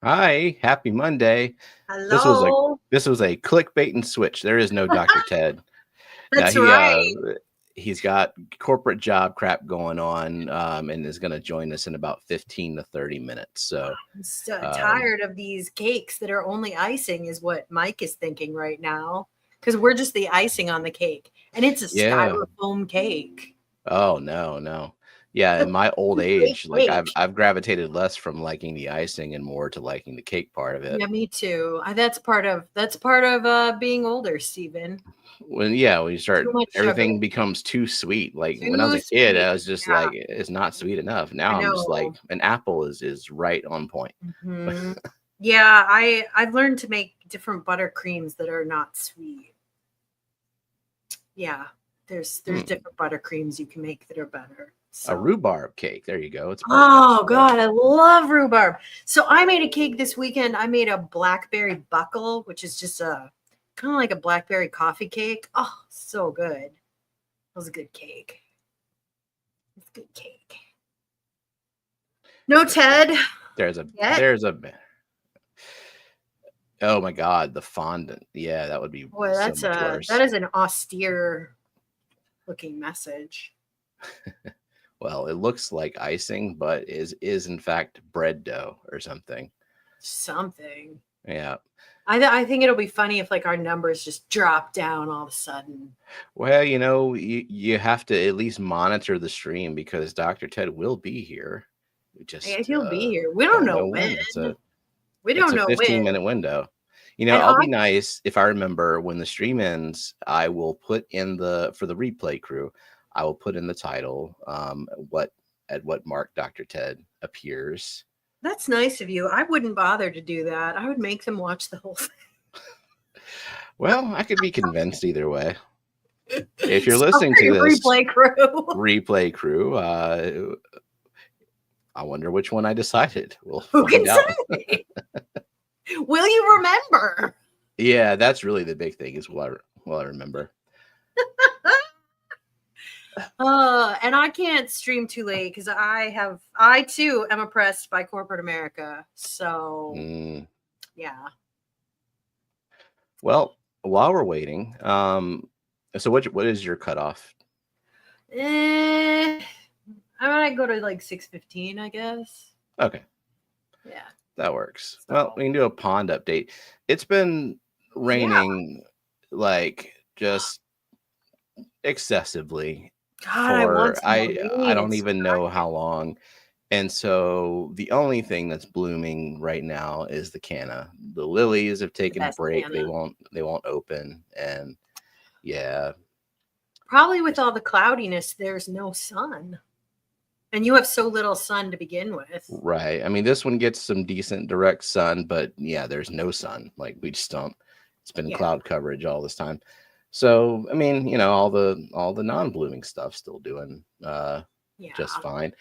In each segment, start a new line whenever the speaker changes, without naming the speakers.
Hi, happy Monday. This was a
Hello.
this was a clickbait and switch. There is no Dr. Ted. Now
That's right.
he's got corporate job crap going on, and is going to join us in about 15 to 30 minutes. So,
I'm so
um,
tired of these cakes that are only icing, is what Mike is thinking right now. Because we're just the icing on the cake, and it's a
yeah.
styrofoam cake.
Oh no, no. Yeah, in my old
Wait,
age, like I've
wait.
I've gravitated less from liking the icing and more to liking the cake part of it.
Yeah, me too. That's part of being older, Stephen.
When you
Too
start,
much sugar,
everything becomes too sweet. Like when I was
too
a kid,
sweet.
I was just
Yeah,
like, it's not sweet enough.
I
Now I'm just like,
know.
an apple is right on point.
Hmm. Yeah, I've learned to make different buttercreams that are not sweet. Yeah, there's
Hmm.
different buttercreams you can make that are better.
A
So,
rhubarb cake. There you go. It's perfect.
oh
Yeah.
god, I love rhubarb. So I made a cake this weekend. I made a blackberry buckle, which is just a kind of like a blackberry coffee cake. Oh, so good. It was a good cake. It's a good cake. No Ted
There's a
yet.
there's a oh my god, the fondant. Yeah, that would be
Boy,
so
that's
much
a that
worse.
is an austere looking message.
Well, it looks like icing, but is in fact bread dough or something.
Something.
Yeah.
I think it'll be funny if like our numbers just drop down all of a sudden.
Well, you have to at least monitor the stream because Dr. Ted will be here. We just
He'll be here. We don't
don't
know
know when. It's a
when. We
it's
don't
a
know when.
15-minute window.
And
I'll be
I
nice if I remember when the stream ends, I will put in the for the replay crew, I will put in the title, what mark Dr. Ted appears.
That's nice of you. I wouldn't bother to do that. I would make them watch the whole
Well, I could be convinced either way.
thing.
If you're listening to
Sorry,
this
replay crew.
replay crew, I wonder which one I decided. We'll
Who can
find out.
say? Will you remember?
Yeah, that's really the big thing is will I remember.
And I can't stream too late because I too am oppressed by corporate America. So
Mm.
yeah.
Well, while we're waiting, so what is your cutoff?
Eh, I might go to like 6:15, I guess.
Okay,
Yeah.
that works. Well,
So
we can do a pond update. It's been
yeah.
raining like just excessively
God, I want
for
some more
I
rain.
don't
It's so
even know
dry
how long. And so the only thing that's blooming right now is the canna. The lilies have
the
taken a
best
break.
Hannah.
They won't open. And yeah.
Probably with all the cloudiness, there's no sun. And you have so little sun to begin with.
Right. I mean, this one gets some decent direct sun, but yeah, there's no sun. Like we just don't. It's been
Yeah.
cloud coverage all this time. So I mean, all the non-blooming stuff still doing
Yeah.
just fine.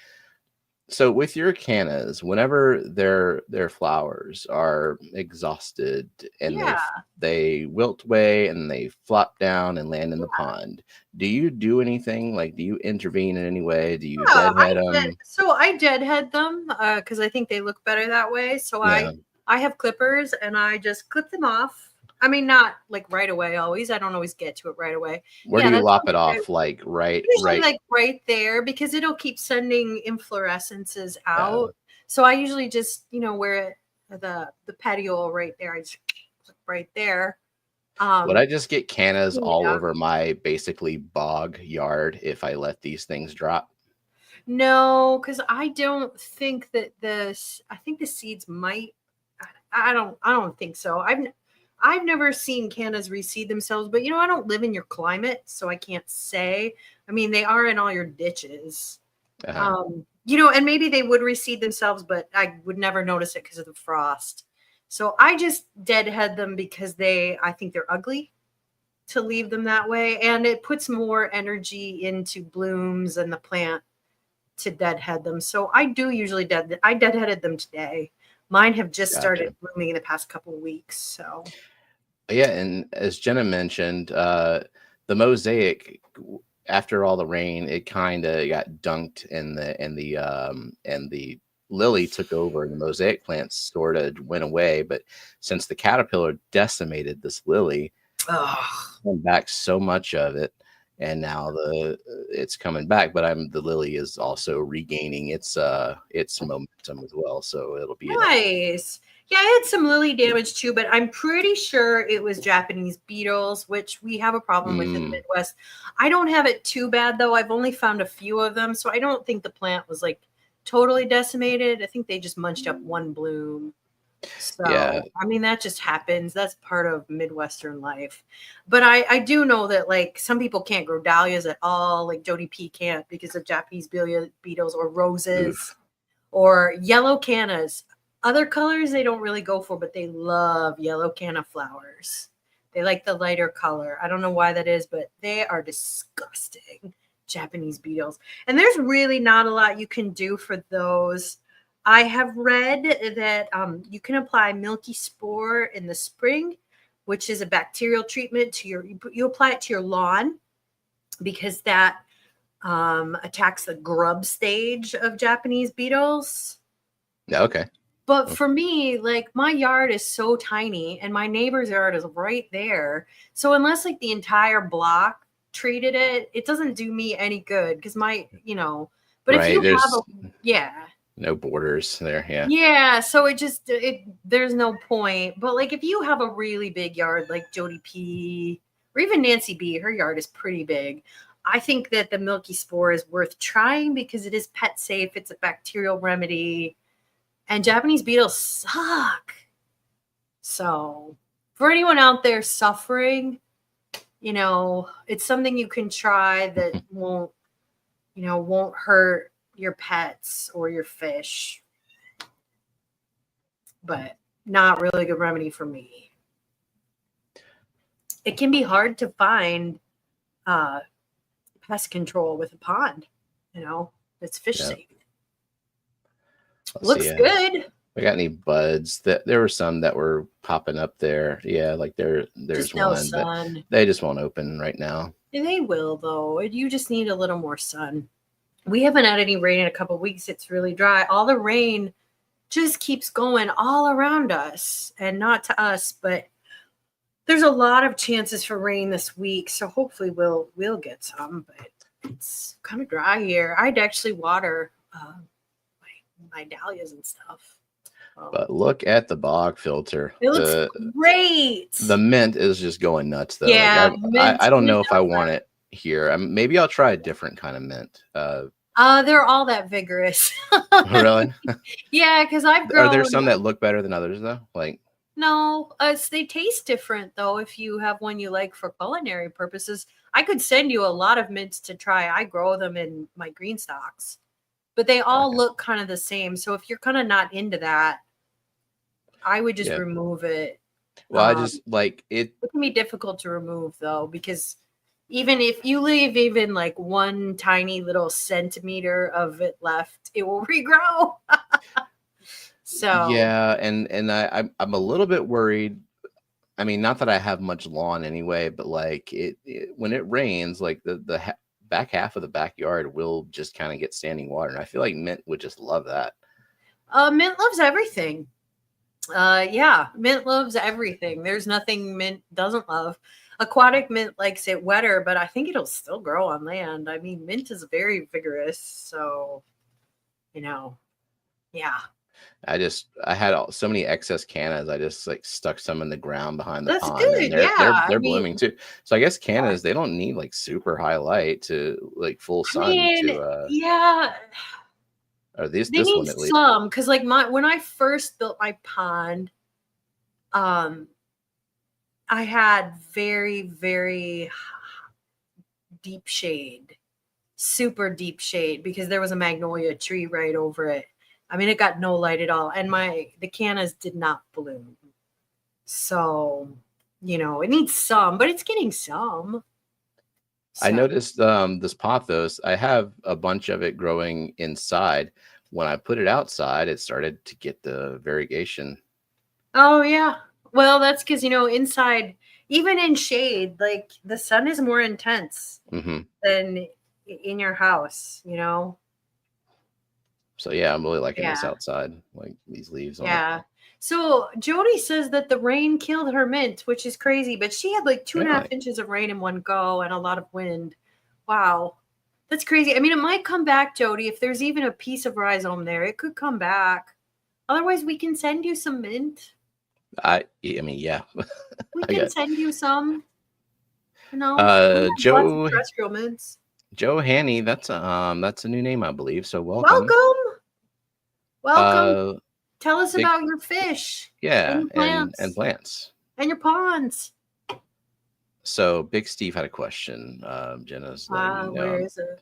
So with your cannas, whenever their flowers are exhausted and
Yeah.
they wilt away and they flop down and land in the pond, do you do anything? Like, do you intervene in any way? Do you
Yeah,
deadhead them?
I deadhead them because I think they look better that way. So
Yeah.
I have clippers and I just clip them off. I mean, not like right away. Always, I don't always get to it right away.
Where do
Yeah,
you
that's
lop it
something I
off? Like right,
usually
right.
like right there because it'll keep sending inflorescences
Uh,
out. So I usually just wear it the petiole right there. I just right there.
would
Um,
I just get cannas all
yeah.
over my basically bog yard if I let these things drop?
No, because I don't think that this. I think the seeds might. I don't think so. I've never seen cannas reseed themselves, but I don't live in your climate, so I can't say. I mean, they are in all your ditches.
Uh-huh.
And maybe they would reseed themselves, but I would never notice it because of the frost. So I just deadhead them because I think they're ugly to leave them that way, and it puts more energy into blooms and the plant to deadhead them. So I do usually I deadheaded them today. Mine have just started
Gotcha.
blooming in the past couple of weeks. So
Yeah, and as Jenna mentioned, the mosaic after all the rain, it kind of got dunked in the lily took over and the mosaic plants sort of went away. But since the caterpillar decimated this lily, come back so much of it, and now it's coming back. But the lily is also regaining its momentum as well, so it'll be
nice. Yeah, I had some lily damage too, but I'm pretty sure it was Japanese beetles, which we have a problem with in the Midwest. I don't have it too bad though. I've only found a few of them, so I don't think the plant was like totally decimated. I think they just munched up one bloom. So, yeah. I mean, that just happens. That's part of Midwestern life. But I do know that like some people can't grow dahlias at all. Like Jody P can't because of Japanese beetles or roses or yellow cannas. Other colors they don't really go for, but they love yellow canna flowers. They like the lighter color. I don't know why that is, but they are disgusting, Japanese beetles. And there's really not a lot you can do for those. I have read that you can apply milky spore in the spring, which is a bacterial treatment to you apply it to your lawn because that attacks the grub stage of Japanese beetles.
Yeah, okay.
But for me, like my yard is so tiny and my neighbor's yard is right there. So unless like the entire block treated it, it doesn't do me any good because but if you have
no borders there. Yeah.
Yeah. So there's no point. But like if you have a really big yard like Jody P or even Nancy B, her yard is pretty big. I think that the milky spore is worth trying because it is pet safe. It's a bacterial remedy. And Japanese beetles suck. So for anyone out there suffering, it's something you can try that won't hurt your pets or your fish. But not really a good remedy for me. It can be hard to find pest control with a pond, that's fish safe. Looks good.
We got any buds? There were some that were popping up there. Yeah, like there's just one, sun. But they just won't open right now.
They will though. You just need a little more sun. We haven't had any rain in a couple of weeks. It's really dry. All the rain just keeps going all around us, and not to us, but there's a lot of chances for rain this week. So hopefully we'll get some. But it's kind of dry here. I'd actually water my dahlias and stuff.
But look at the bog filter.
It looks great.
The mint is just going nuts though.
Yeah,
like I don't know if I want it here. Maybe I'll try a different kind of mint.
They're all that vigorous.
Really?
Yeah, because I've grown.
Are there some that look better than others though? Like
no, they taste different though. If you have one you like for culinary purposes, I could send you a lot of mints to try. I grow them in my green stocks. But they all look kind of the same. So if you're kind of not into that, I would just remove it.
Well, I just like it.
It can be difficult to remove though, because even if you leave even like one tiny little centimeter of it left, it will regrow. So
yeah, and I'm a little bit worried. I mean, not that I have much lawn anyway, but like when it rains, like the back half of the backyard will just kind of get standing water, and I feel like mint would just love that.
Mint loves everything. Mint loves everything. There's nothing mint doesn't love. Aquatic mint likes it wetter, but I think it'll still grow on land. I mean, mint is very vigorous, so yeah. I had so many excess cannas. I just like stuck some in the ground behind the pond. Good.
And they're blooming too. So I guess cannas, they don't need like super high light to like full sun or this one at least.
Some because like when I first built my pond, I had very, very deep shade, super deep shade because there was a magnolia tree right over it. I mean, it got no light at all. And the cannas did not bloom. So, it needs some, but it's getting some. So.
I noticed this pothos, I have a bunch of it growing inside. When I put it outside, it started to get the variegation.
Oh, yeah. Well, that's because, inside, even in shade, like the sun is more intense than in your house,
So yeah, I'm really liking this
Yeah.
outside, like these leaves on it.
Yeah. So Jody says that the rain killed her mint, which is crazy, but she had like 2.5
Really?
inches of rain in one go and a lot of wind. Wow. That's crazy. I mean, it might come back, Jody. If there's even a piece of rhizome there, it could come back. Otherwise, we can send you some mint.
I mean, yeah.
We
I
can
got
send you some. You know, we have lots of terrestrial mints.
Joe Hanny, that's a new name, I believe. So welcome.
Welcome. Tell us
big,
about your fish.
Yeah,
and plants.
And plants.
And your ponds.
So Big Steve had a question. Jenna's letting me know.
Where is it?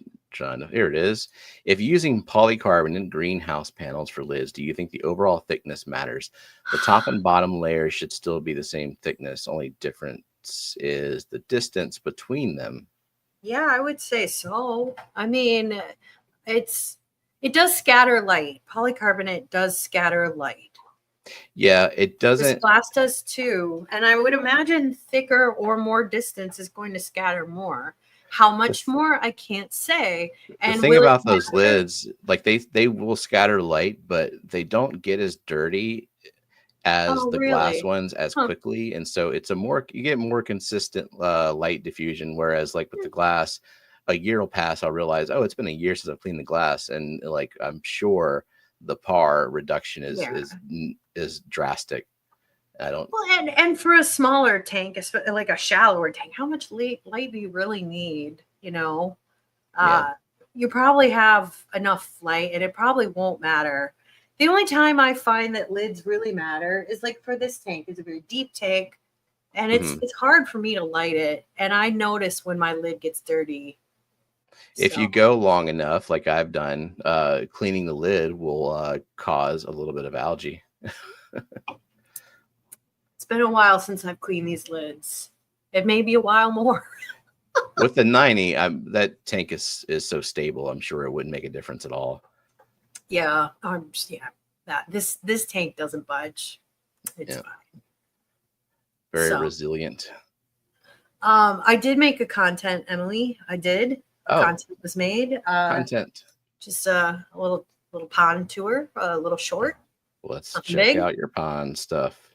Here it is. If using polycarbonate greenhouse panels for lids, do you think the overall thickness matters? The top and bottom layers should still be the same thickness. Only difference is the distance between them.
Yeah, I would say so. I mean, it does scatter light. Polycarbonate does scatter light.
Yeah, it doesn't.
This glass does too. And I would imagine thicker or more distance is going to scatter more. How much more, I can't say. And
the thing about those lids, like they will scatter light, but they don't get as dirty as the glass ones as quickly. And so you get more consistent light diffusion. Whereas like with the glass, a year will pass, I'll realize, oh, it's been a year since I've cleaned the glass. And like, I'm sure the par reduction is drastic. I don't.
Well, and for a smaller tank, like a shallower tank, how much light do you really need? You know, you probably have enough light, and it probably won't matter. The only time I find that lids really matter is like for this tank. It's a very deep tank, and it's hard for me to light it, and I notice when my lid gets dirty.
If you go long enough, like I've done, cleaning the lid will cause a little bit of algae.
It's been a while since I've cleaned these lids. It may be a while more.
With the 90, that tank is so stable. I'm sure it wouldn't make a difference at all.
Yeah, this tank doesn't budge. It's fine.
Very resilient.
I did make a content, Emily. I did. Content was made.
Content.
Just a little pond tour, a little short.
Let's check out your pond stuff.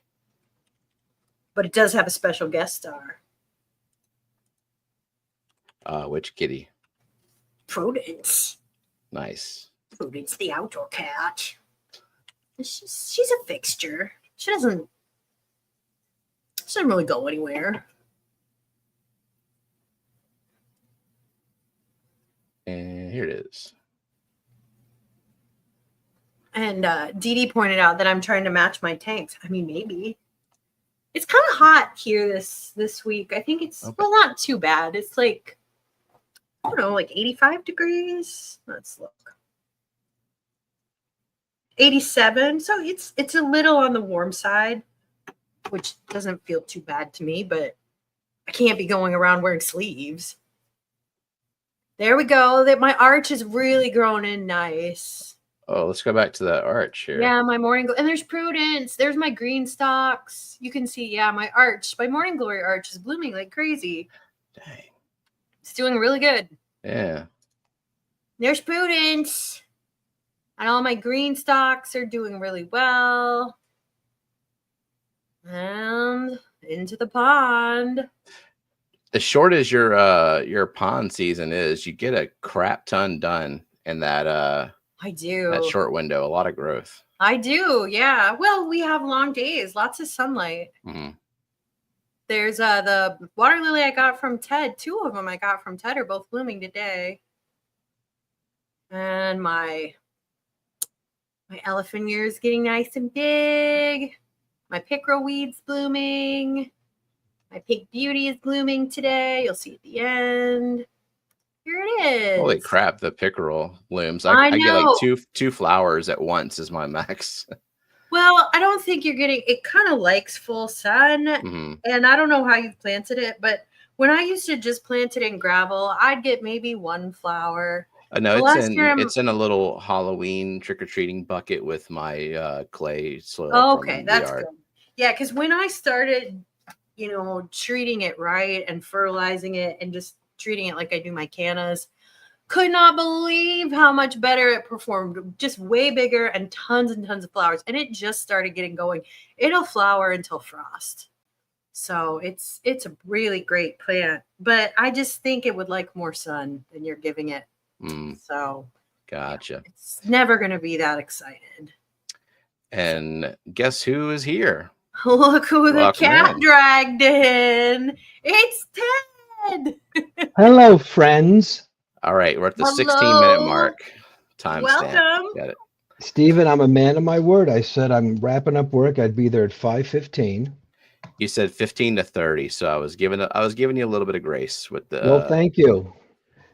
But it does have a special guest star.
Which kitty?
Prudence.
Nice.
Prudence, the outdoor cat. She's a fixture. She doesn't really go anywhere.
And here it is.
And Dee Dee pointed out that I'm trying to match my tanks. I mean, maybe. It's kind of hot here this week. I think it's well, not too bad. It's like, I don't know, like 85 degrees. Let's look. 87. So it's a little on the warm side, which doesn't feel too bad to me, but I can't be going around wearing sleeves. There we go. That my arch is really grown in nice.
Oh, let's go back to that arch here.
Yeah, my morning glory. And there's Prudence. There's my green stalks. You can see, my arch, my morning glory arch is blooming like crazy.
Dang.
It's doing really good.
Yeah.
There's Prudence. And all my green stalks are doing really well. And into the pond.
As short as your pond season is, you get a crap ton done in that
I do.
That short window, a lot of growth.
I do, yeah. Well, we have long days, lots of sunlight.
Mm-hmm.
There's the water lily I got from Ted. 2 of them I got from Ted are both blooming today. And my elephant ear is getting nice and big. My pickerel weed's blooming. My pink beauty is blooming today. You'll see at the end. Here it is.
Holy crap, the pickerel blooms. I get like two flowers at once is my max.
Well, I don't think you're getting, it kind of likes full sun. Mm-hmm. And I don't know how you've planted it, but when I used to just plant it in gravel, I'd get maybe 1 flower.
No, it's in a little Halloween trick-or-treating bucket with my clay soil.
Oh, okay, that's good. Yeah, because when I started, treating it right and fertilizing it and just treating it like I do my cannas, Could not believe how much better it performed. Just way bigger and tons of flowers. And it just started getting going. It'll flower until frost. So it's a really great plant. But I just think it would like more sun than you're giving it. So
gotcha.
It's never going to be that excited.
And guess who is here?
Look who the cat dragged in. It's Ted.
Hello, friends.
All right, we're at the 16-minute mark.
Welcome.
Got it.
Stephen, I'm a man of my word. I said I'm wrapping up work. I'd be there at 5:15.
You said 15 to 30, so I was giving you a little bit of grace with the.
Well, thank you.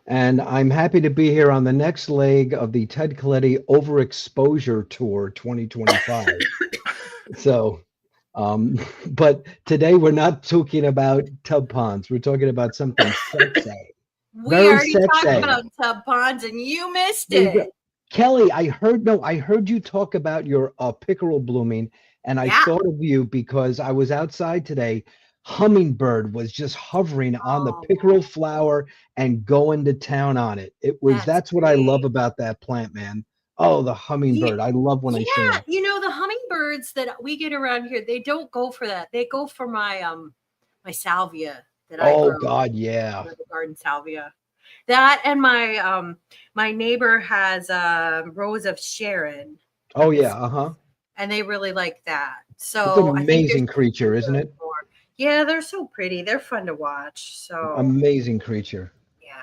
And I'm happy to be here on the next leg of the Ted Coletti Overexposure Tour 2025. So, but today we're not talking about tub ponds. We're talking about something sexy.
We already talked about tub ponds and you missed it.
Kelley, I heard you talk about your pickerel blooming, and I thought of you because I was outside today. Hummingbird was just hovering on the pickerel flower and going to town on it. That's what I love about that plant, man. Oh, the hummingbird. I love when I see them.
You know, the hummingbirds that we get around here, they don't go for that. They go for my my salvia.
Oh God, yeah.
The garden salvia. That and my my neighbor has a Rose of Sharon.
Oh yeah,
And they really like that. So
it's an amazing creature, isn't it?
Yeah, they're so pretty. They're fun to watch. So
amazing creature.
Yeah.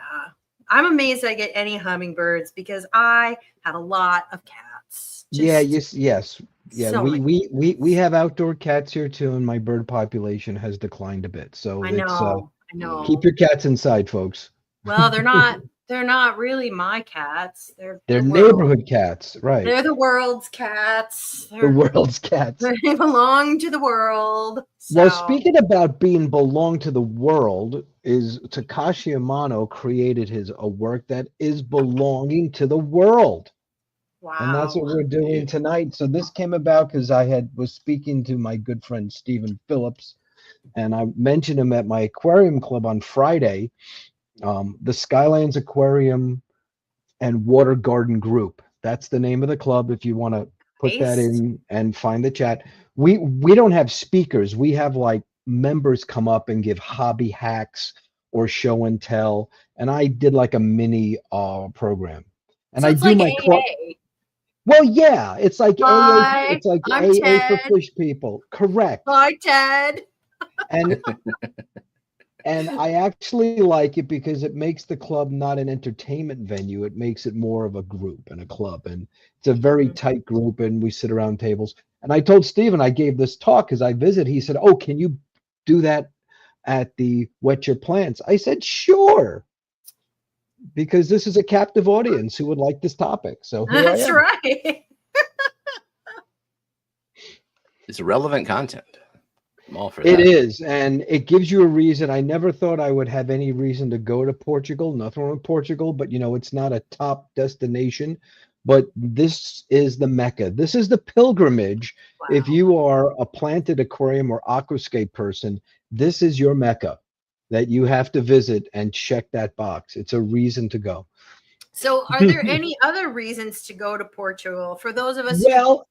I'm amazed I get any hummingbirds because I have a lot of cats.
Yes. Yeah,
so
we have outdoor cats here too, and my bird population has declined a bit. So
I know.
Keep your cats inside, folks. Well,
they're not really my cats. They're
neighborhood cats, right?
They're the world's cats.
The world's cats.
They belong to the world. So.
Well, speaking about being belong to the world, is Takashi Amano created a work that is belonging to the world.
Wow.
And that's what we're doing tonight. So this came about because I was speaking to my good friend Stephen Phillips, and I mentioned him at my aquarium club on Friday, the Skylands Aquarium and Water Garden Group. That's the name of the club. If you want to put that in and find the chat. We don't have speakers. We have like members come up and give hobby hacks or show and tell. And I did like a mini program. And
so
I do my club. Well, yeah, it's like
AA.
It's like
I'm
AA
Ted.
for fish people. Correct.
Hi, Ted.
And I actually like it because it makes the club not an entertainment venue. It makes it more of a group and a club. And it's a very tight group, and we sit around tables. And I told Stephen, I gave this talk because I visit. He said, "Oh, can you do that at the Wet Your Plants?" I said, "Sure." Because this is a captive audience who would like this topic. So
that's right.
It's relevant content. I'm all for
that. It is, and it gives you a reason. I never thought I would have any reason to go to Portugal. Nothing wrong with Portugal, but it's not a top destination. But this is the Mecca. This is the pilgrimage. Wow. If you are a planted aquarium or aquascape person, this is your Mecca that you have to visit and check that box. It's a reason to go.
So are there any other reasons to go to Portugal for those of us who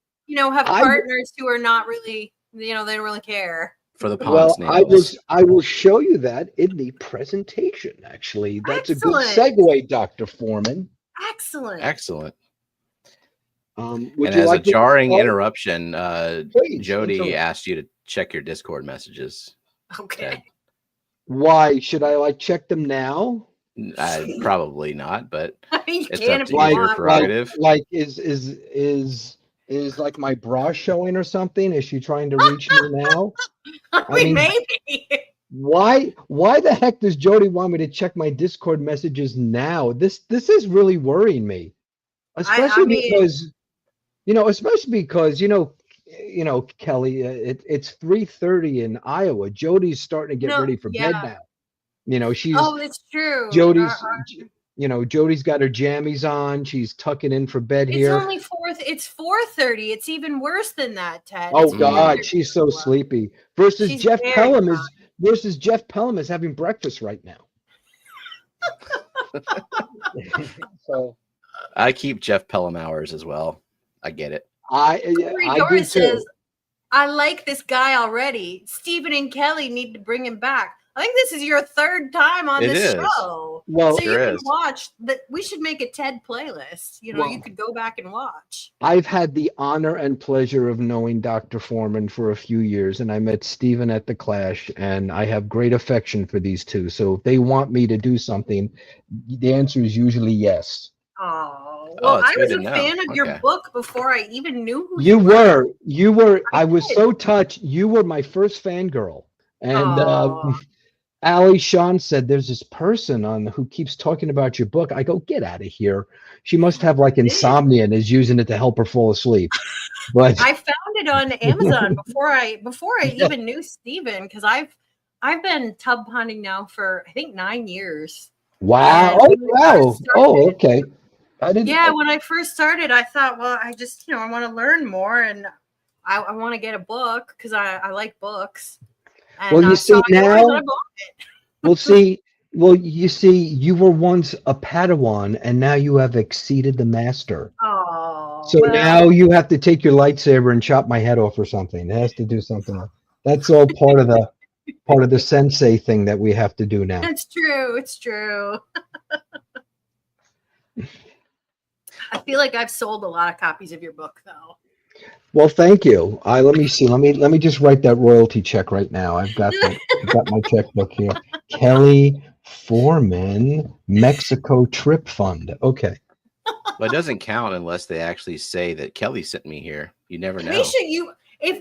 have partners who are not really, they don't really care?
For the ponds.
I will show you that in the presentation, actually. That's excellent. A good segue, Dr. Foreman.
Excellent.
And as a jarring interruption, Jody asked you to check your Discord messages.
Okay.
Why should I check them now?
Probably not, but
it's
up to your prerogative.
Like is like my bra showing or something? Is she trying to reach me now?
Maybe.
Why the heck does Jody want me to check my Discord messages now? This is really worrying me, especially because Kelley, it's 3:30 in Iowa. Jody's starting to get ready for bed now. She's.
Oh, it's true.
Jody's. Jody's got her jammies on. She's tucking in for bed here.
It's only 4:30. It's 4:30. It's even worse than that, Ted.
Oh God, she's so sleepy. Versus Jeff Pelham is having breakfast right now. So
I keep Jeff Pelham hours as well. I get it.
I do too.
I like this guy already. Stephen and Kelley need to bring him back. I think this is your third time on this show.
Well,
so
sure
you can
is.
watch that. We should make a TED playlist. You know,
Well,
you could go back and watch.
I've had the honor and pleasure of knowing Dr. Foreman for a few years, and I met Stephen at the Clash, and I have great affection for these two. So if they want me to do something, the answer is usually yes.
Oh, well,
it's
I
good
was
to
a
know.
fan of
Okay.
your book before I even knew who
You were. I
did.
was so touched. You were my first fangirl. And
Aw.
Allie Sean said, there's this person on who keeps talking about your book. I go, get out of here. She must have like insomnia and is using it to help her fall asleep. But
I found it on Amazon before I even knew Stephen, because I've been tub hunting now for I think 9 years.
wow.
And
Oh, wow. Oh, okay. I didn't.
Yeah, when I first started, I thought, well, I just, I want to learn more, and I want to get a book because I like books. And,
Well, you see
so
now.
I bought it.
You see, you were once a Padawan, and now you have exceeded the master.
Oh,
So now you have to take your lightsaber and chop my head off or something. It has to do something. That's all part of the sensei thing that we have to do now.
It's true. It's true. I feel like I've sold a lot of copies of your book, though.
Well, thank you. Let me see. Let me just write that royalty check right now. I've got my checkbook here. Kelley Foreman Mexico Trip Fund. Okay.
Well, it doesn't count unless they actually say that Kelley sent me here. You never know.
If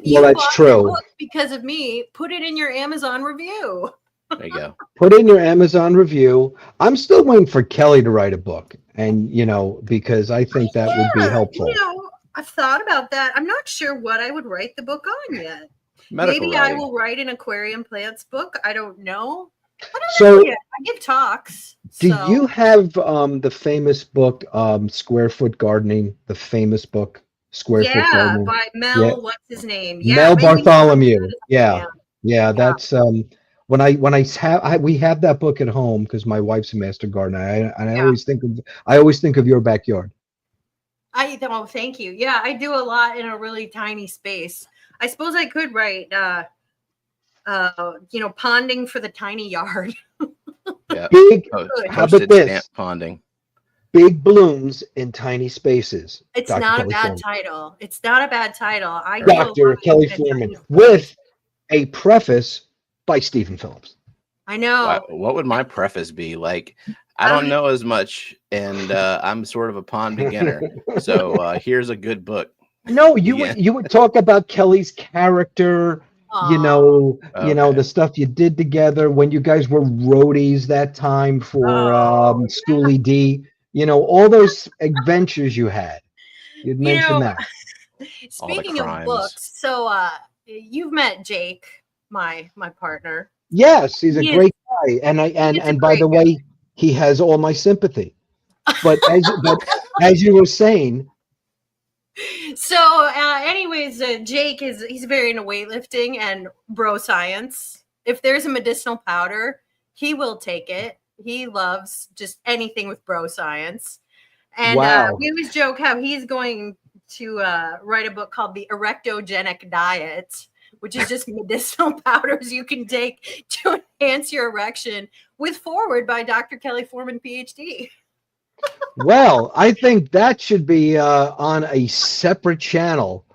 you
that's
bought
true.
your book because of me, put it in your Amazon review.
There you go.
Put in your Amazon review. I'm still waiting for Kelley to write a book, and because I think that would be helpful.
I've thought about that. I'm not sure what I would write the book on yet.
Medical
Maybe
writing.
I will write an aquarium plants book. I don't know.
So,
I give talks.
do you have the famous book, Square Foot Gardening? The famous book, Square Foot Gardening.
By Mel.
Yeah.
What's his name?
Mel Bartholomew. Yeah. That's we have that book at home because my wife's a master gardener. I always think of your backyard.
Thank you. Yeah, I do a lot in a really tiny space. I suppose I could write, ponding for the tiny yard.
Yeah.
How about this?
Ponding.
Big blooms in tiny spaces.
It's
Dr.
not
Kelley
a bad
Foreman.
title. It's not a bad title.
Dr. Kelley Foreman with a preface by Stephen Phillips.
I know.
What would my preface be? Like, I don't know as much, and I'm sort of a pond beginner. So here's a good book.
No, you would talk about Kelley's character. The stuff you did together when you guys were roadies that time for Schoolie D. All those adventures you had. You'd mention that.
Speaking of books, so you've met Jake, my partner.
Yes, he's a great guy, and by the way, he has all my sympathy. But as you were saying.
So, anyways, Jake he's very into weightlifting and bro science. If there's a medicinal powder, he will take it. He loves just anything with bro science. And we always joke how he's going to write a book called The Erectogenic Diet, which is just medicinal powders you can take to enhance your erection, with foreword by Dr. Kelley Foreman, PhD.
Well, I think that should be on a separate channel.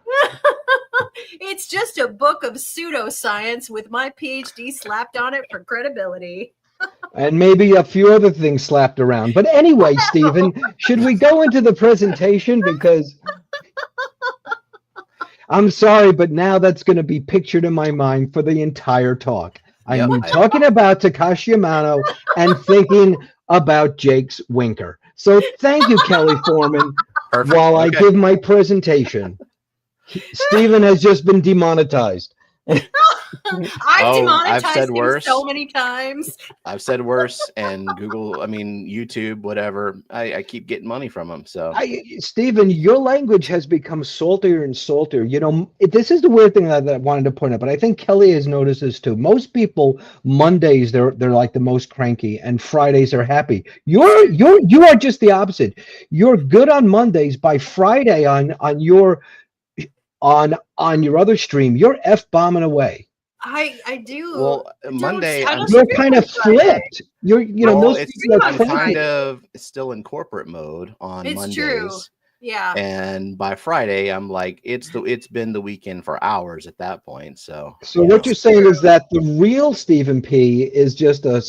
It's just a book of pseudoscience with my PhD slapped on it for credibility.
And maybe a few other things slapped around. But anyway, Stephen, should we go into the presentation? Because I'm sorry, but now that's going to be pictured in my mind for the entire talk. I'm talking about Takashi Amano and thinking about Jake's Winker. So thank you, Kelley Foreman.
Perfect.
While I give my presentation. Stephen has just been demonetized.
I've
I've
demonetized
said
him
worse.
so many times.
I've said worse, and YouTube, whatever. I keep getting money from them. So,
Stephen, your language has become saltier and saltier. You know, this is the weird thing that I wanted to point out, but I think Kelley has noticed this too. Most people, Mondays they're like the most cranky, and Fridays are happy. You are just the opposite. You're good on Mondays. By Friday on your other stream, you're F-bombing away.
I do.
Well, Monday,
you're kind of flipped. Most people are
it's still in corporate mode on Mondays.
True. Yeah.
And by Friday, I'm like, it's been the weekend for hours at that point. So
what you're saying is that the real Stephen P is just a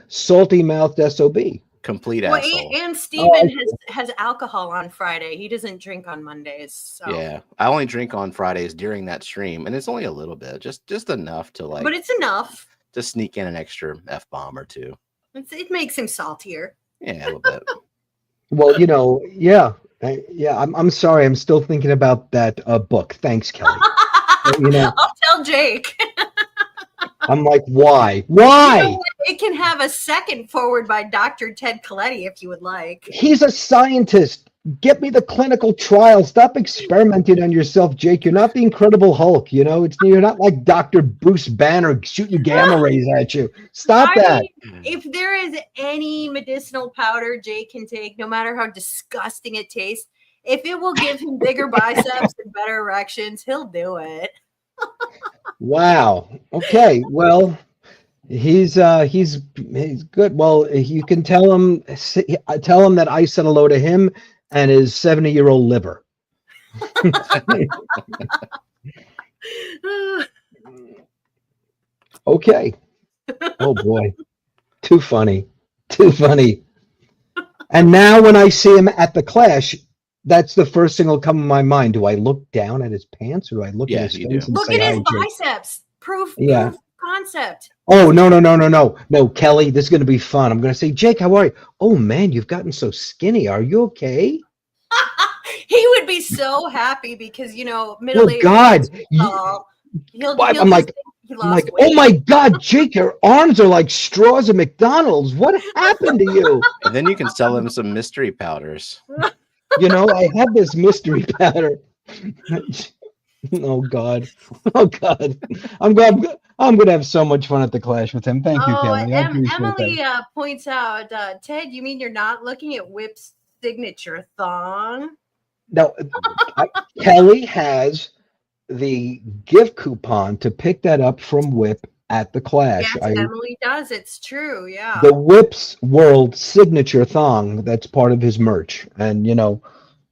salty mouthed SOB.
Complete asshole.
And Stephen has alcohol on Friday. He doesn't drink on Mondays. So.
Yeah, I only drink on Fridays during that stream, and it's only a little bit, just enough to like.
But it's enough
to sneak in an extra F-bomb or two.
It makes him saltier.
Yeah, a little bit.
Well, I'm sorry. I'm still thinking about that book. Thanks, Kelley.
I'll tell Jake.
I'm like, why? Why?
It can have a second forward by Dr. Ted Coletti if you would like.
He's a scientist. Get me the clinical trial. Stop experimenting on yourself, Jake. You're not the Incredible Hulk. You're not like Dr. Bruce Banner shooting gamma rays at you. Stop that.
If there is any medicinal powder Jake can take, no matter how disgusting it tastes, if it will give him bigger biceps and better erections, he'll do it.
Wow. Okay. Well, he's good. Well, you can tell him that I said hello to him and his 70-year-old liver. Okay. Oh boy. Too funny. And now when I see him at the Clash, that's the first thing that'll come in my mind. Do I look down at his pants or do I look at his face?
Look at his biceps. Proof concept.
Oh, no, Kelley, this is going to be fun. I'm going to say, Jake, how are you? Oh, man, you've gotten so skinny. Are you okay?
He would be so happy because, middle-aged.
Oh, God. I'm like, oh, my God, Jake, your arms are like straws at McDonald's. What happened to you?
And then you can sell him some mystery powders.
I have this mystery powder. Oh God. I'm going to have so much fun at the Clash with him. Thank you, Kelley.
Emily points out, Ted, you mean you're not looking at Whip's signature thong?
No, Kelley has the gift coupon to pick that up from Whip at the Clash.
Yes, Emily does. It's true. Yeah.
The Whip's World signature thong, that's part of his merch. And,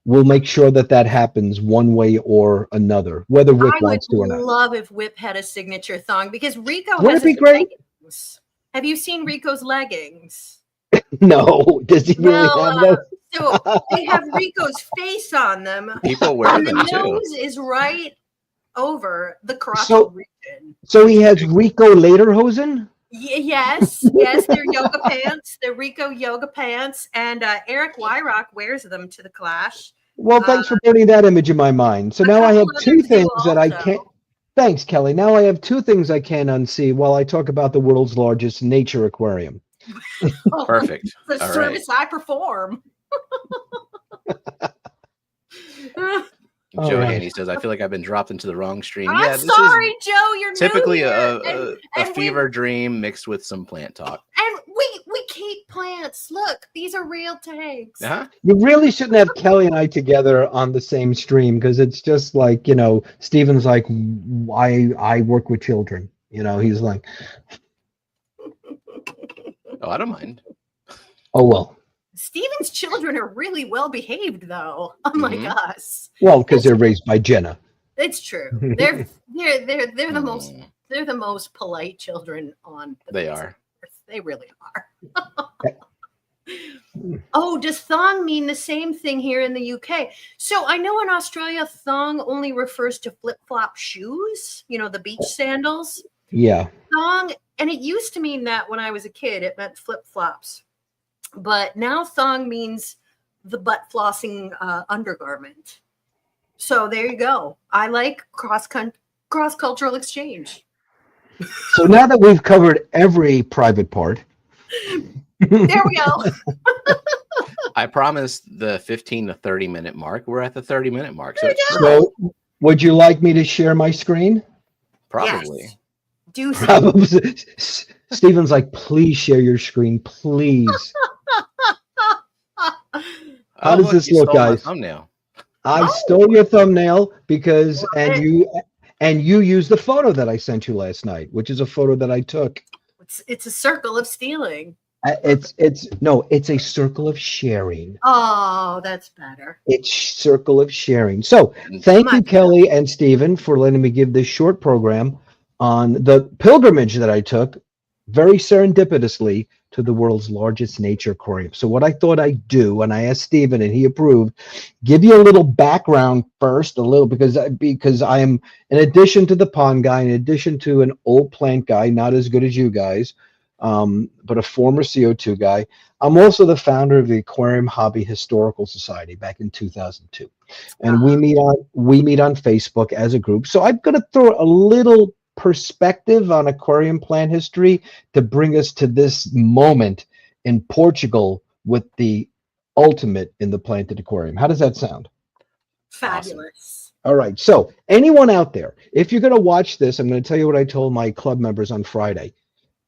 we'll make sure that happens one way or another, whether Whip wants to or not.
I would love if Whip had a signature thong because Rico
Would
has
it be great?
leggings. Have you seen Rico's leggings?
No. Does he really have those?
So they have Rico's face on them.
People wear them
the
too.
nose is right over the crotch region.
So he has Rico Lederhosen?
Yes, they're yoga pants. They're Rico yoga pants, and Eric Wyrock wears them to the Clash.
Well, thanks for putting that image in my mind. So now I have two things that I can't. Thanks, Kelley. Now I have two things I can't unsee while I talk about the world's largest nature aquarium.
Perfect.
The service I perform.
Joe Haney says, I feel like I've been dropped into the wrong stream.
I'm sorry, Joe. You're
typically
a
fever dream mixed with some plant talk.
And we keep plants. Look, these are real tags.
Uh-huh.
You really shouldn't have Kelley and I together on the same stream because it's just like, Stephen's like, I work with children. He's like,
oh, I don't mind.
Oh, well.
Stephen's children are really well behaved, though, unlike us.
Well, because they're raised by Jenna.
It's true. They're the most polite children on.
They are.
They really are. Oh, does thong mean the same thing here in the UK? So I know in Australia, thong only refers to flip-flop shoes. The beach sandals.
Yeah.
Thong, and it used to mean that when I was a kid, it meant flip-flops. But now thong means the butt flossing undergarment. So there you go. I like cross-cultural exchange.
So now that we've covered every private part,
There we go.
I promised the 15 to 30 minute mark. We're at the 30-minute mark. So,
so would you like me to share my screen?
probably.
Yes. Do so.
Probably. Stephen's like, please share your screen, please. How does this
you
look,
stole my
guys?
thumbnail.
I
Oh.
stole your thumbnail because,
Love
and
it.
you used the photo that I sent you last night, which is a photo that I took.
It's a circle of stealing.
It's a circle of sharing.
Oh, that's better.
It's circle of sharing. So thank you, Kelley and Stephen, for letting me give this short program on the pilgrimage that I took very serendipitously to the world's largest nature aquarium. So what I thought I'd do, and I asked Stephen and he approved, give you a little background first, because I am, in addition to the pond guy, in addition to an old plant guy, not as good as you guys, but a former CO2 guy. I'm also the founder of the Aquarium Hobby Historical Society back in 2002, and we meet on Facebook as a group. So I'm going to throw a little perspective on aquarium plant history to bring us to this moment in Portugal with the ultimate in the planted aquarium. How does that sound?
Fabulous.
All right. So anyone out there, if you're going to watch this, I'm going to tell you what I told my club members on Friday.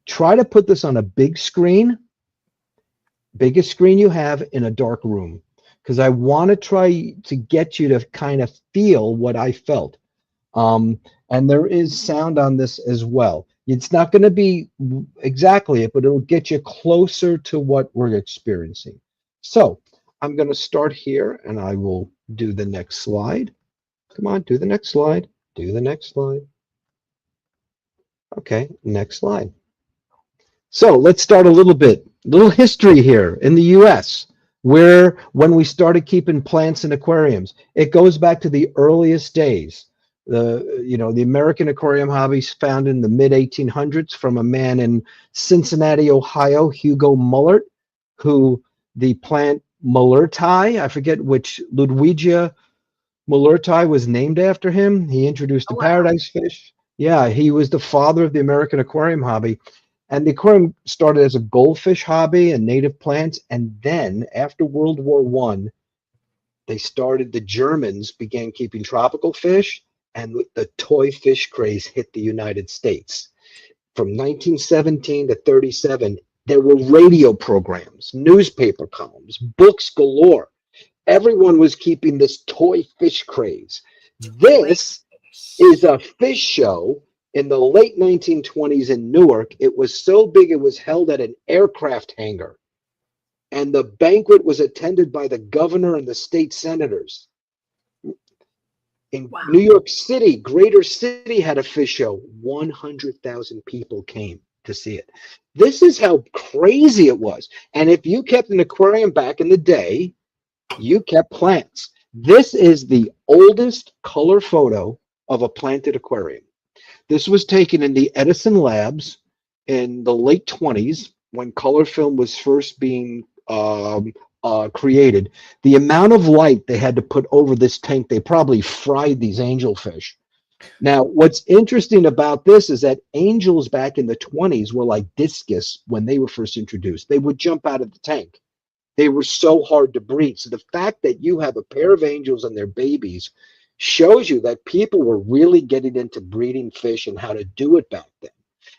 Try to put this on a big screen, biggest screen you have, in a dark room, because I want to try to get you to kind of feel what I felt. And there is sound on this as well. It's not going to be exactly it, but it'll get you closer to what we're experiencing. So I'm going to start here, and I will do the next slide. Come on, do the next slide. Do the next slide. Okay, next slide. So let's start a little history here in the US, where when we started keeping plants in aquariums, it goes back to the earliest days. The American aquarium hobbies found in the mid 1800s from a man in Cincinnati, Ohio, Hugo Mullert, who the plant Mullerti, I forget which Ludwigia Mullerti was named after him. He introduced the paradise fish. Yeah, he was the father of the American aquarium hobby. And the aquarium started as a goldfish hobby and native plants. And then after World War I, the Germans began keeping tropical fish, and the toy fish craze hit the United States. From 1917 to 37, there were radio programs, newspaper columns, books galore. Everyone was keeping this toy fish craze. This is a fish show in the late 1920s in Newark. It was so big it was held at an aircraft hangar. And the banquet was attended by the governor and the state senators. In New York City, Greater City had a fish show. 100,000 people came to see it. This is how crazy it was. And if you kept an aquarium back in the day, you kept plants. This is the oldest color photo of a planted aquarium. This was taken in the Edison labs in the late 20s when color film was first being created. The amount of light they had to put over this tank, they probably fried these angelfish. Now, what's interesting about this is that angels back in the 20s were like discus when they were first introduced. They would jump out of the tank. They were so hard to breed. So the fact that you have a pair of angels and their babies shows you that people were really getting into breeding fish and how to do it back then.